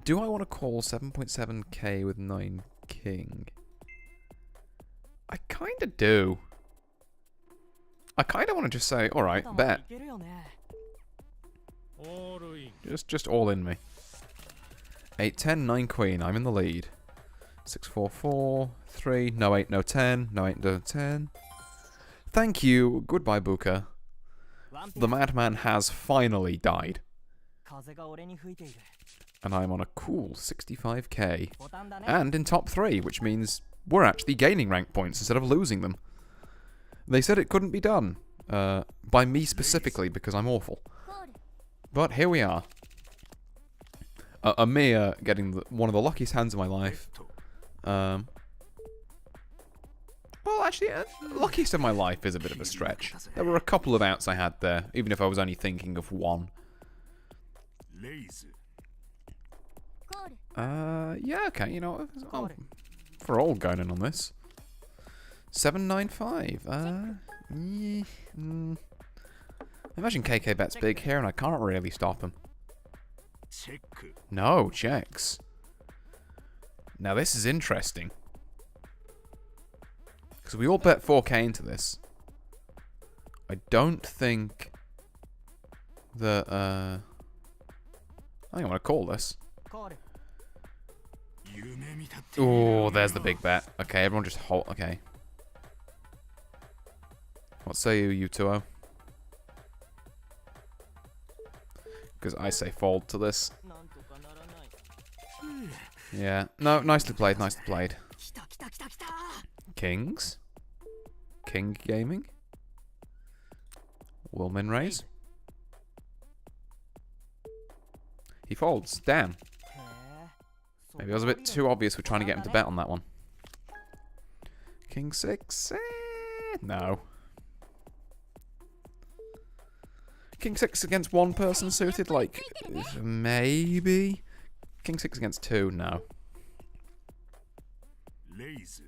Do I want to call 7.7k with 9 king? I kind of do. I kind of want to just say, alright, まだまだ bet. いけるよね オールイン Just all in me. 8, 10, 9 queen. I'm in the lead. 6, 4, 4, 3. No 8, no 10. No 8, no 10. Thank you. Goodbye, Buka. ワンペ The ア madman has finally died. 風が俺に吹いている And I'm on a cool 65k. ボタンだね And in top 3, which means we're actually gaining rank points instead of losing them. They said it couldn't be done. By me specifically, because I'm awful. コール But here we are. Amir getting one of the luckiest hands of my life. と Well, actually, luckiest of my life is a bit of a stretch. There were a couple of outs I had there, even if I was only thinking of one. レイズ コール Yeah, okay, you know, for all going in on this. 795. Imagine KK bets big here and I can't really stop him. チェック No, checks. Now this is interesting. Because we all bet 4k into this. I don't think that, I think I'm going to call this. コール Oh, there's the big bet. Okay, everyone just hold. Okay. What say you, Yutuo? Because I say fold to this. なんとかならない Yeah. No, nicely played, nicely played. 来た来た来た来た Kings? King Gaming? Wilmin raise? He folds. Damn. へえ Maybe it was a bit too obvious we're trying to get him to bet on that one. King 6? No. King 6 against one person suited? Like, maybe? King 6 against 2? No. レイズ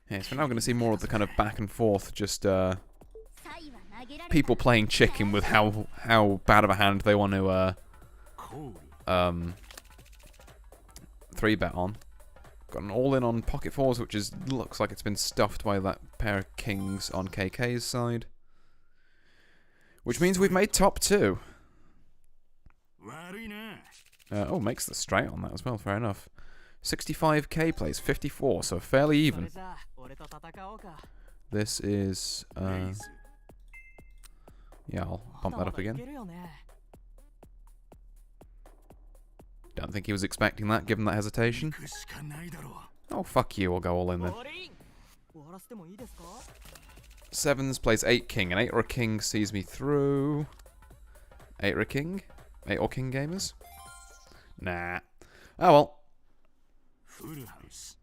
Yeah, so now we're going to see more of the kind of back and forth, just サイは投げられた people playing chicken with how bad of a hand they want to コール 3 bet on. Got an all in on pocket fours, which is looks like it's been stuffed by that pair of kings on KK's side. Which means we've made top 2. 悪いな Oh, makes the straight on that as well, fair enough. 65k plays 54, so fairly それ even. じゃあ俺と戦おうか This is, レイズ yeah, I'll ま bump だ that ま up だい again. けるよね Don't think he was expecting that, given that hesitation. 行くしかないだろ Oh, fuck you, we'll go all in then. オールイン終わらせてもいいですか Sevens plays 8 king, and 8 or a king sees me through. 8 or a king? 8 or king gamers? Nah. Oh well. フルハウス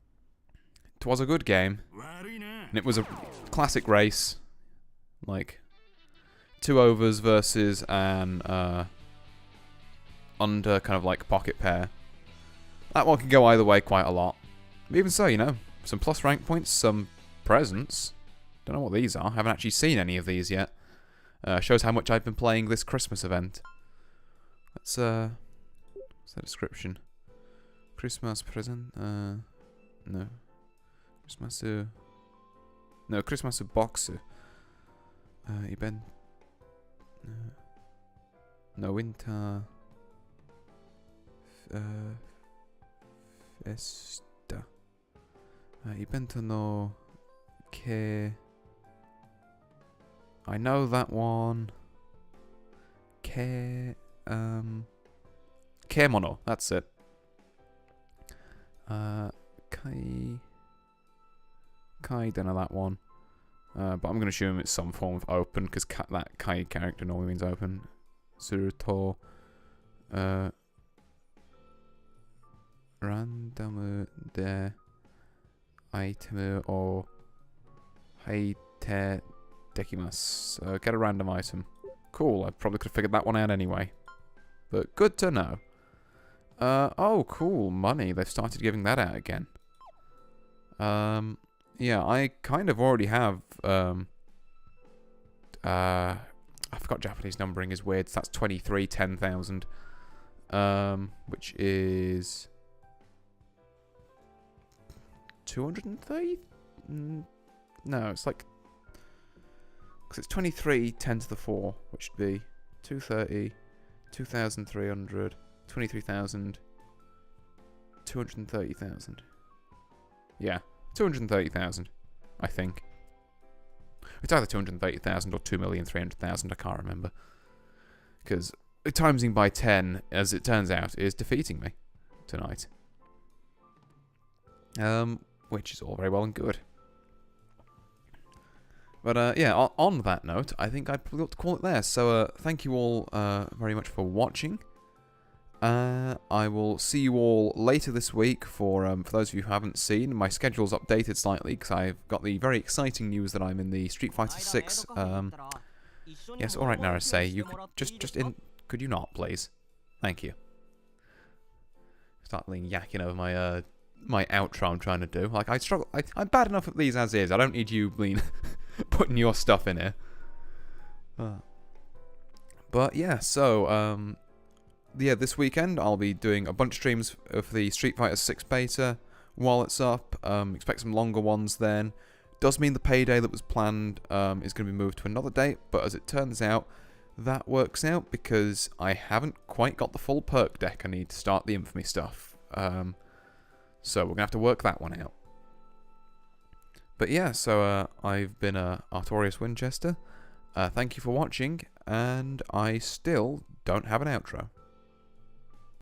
Twas a good game. 悪いな And it was a classic race. Like, 2 overs versus an under kind of like pocket pair. That one can go either way quite a lot. But even so, you know, some plus rank points, some presents. Don't know what these are. Haven't actually seen any of these yet. Shows how much I've been playing this Christmas event. Let's, what's the description? Christmas present? No. Christmas, no, Christmas box. Event. No, winter. Festa. Event no. Ke. I know that one. Kemono, that's it. Kai, don't know that one. But I'm going to assume it's some form of open, because that Kai character normally means open. Suruto. Random de item or haite dekimasu. Get a random item. Cool, I probably could have figured that one out anyway. But good to know. Oh, cool, money. They've started giving that out again. Yeah, I kind of already have, I forgot Japanese numbering is weird. So that's 23, 10,000. Which is 230? No, it's like, because it's 23, 10 to the 4, which would be 230, 2,300, 23,000, 230,000. Yeah, 230,000, I think. It's either 230,000 or 2,300,000, I can't remember. Because timesing by 10, as it turns out, is defeating me tonight. Which is all very well and good. But yeah, on that note, I think I'd probably ought to call it there. So thank you all very much for watching. I will see you all later this week. For those of you who haven't seen, my schedule's updated slightly because I've got the very exciting news that I'm in the Street Fighter 6. Yes, all right, Narase, you could could you not, please? Thank you. Start yakking over my my outro I'm trying to do. Like I struggle. I'm bad enough at these as is. I don't need you putting your stuff in here. But yeah, so yeah, this weekend I'll be doing a bunch of streams of the Street Fighter 6 beta while it's up. Expect some longer ones then. Does mean the payday that was planned is going to be moved to another date, but as it turns out, that works out because I haven't quite got the full perk deck I need to start the Infamy stuff. So we're going to have to work that one out. But yeah, so I've been Artorias Winchester. Thank you for watching, and I still don't have an outro.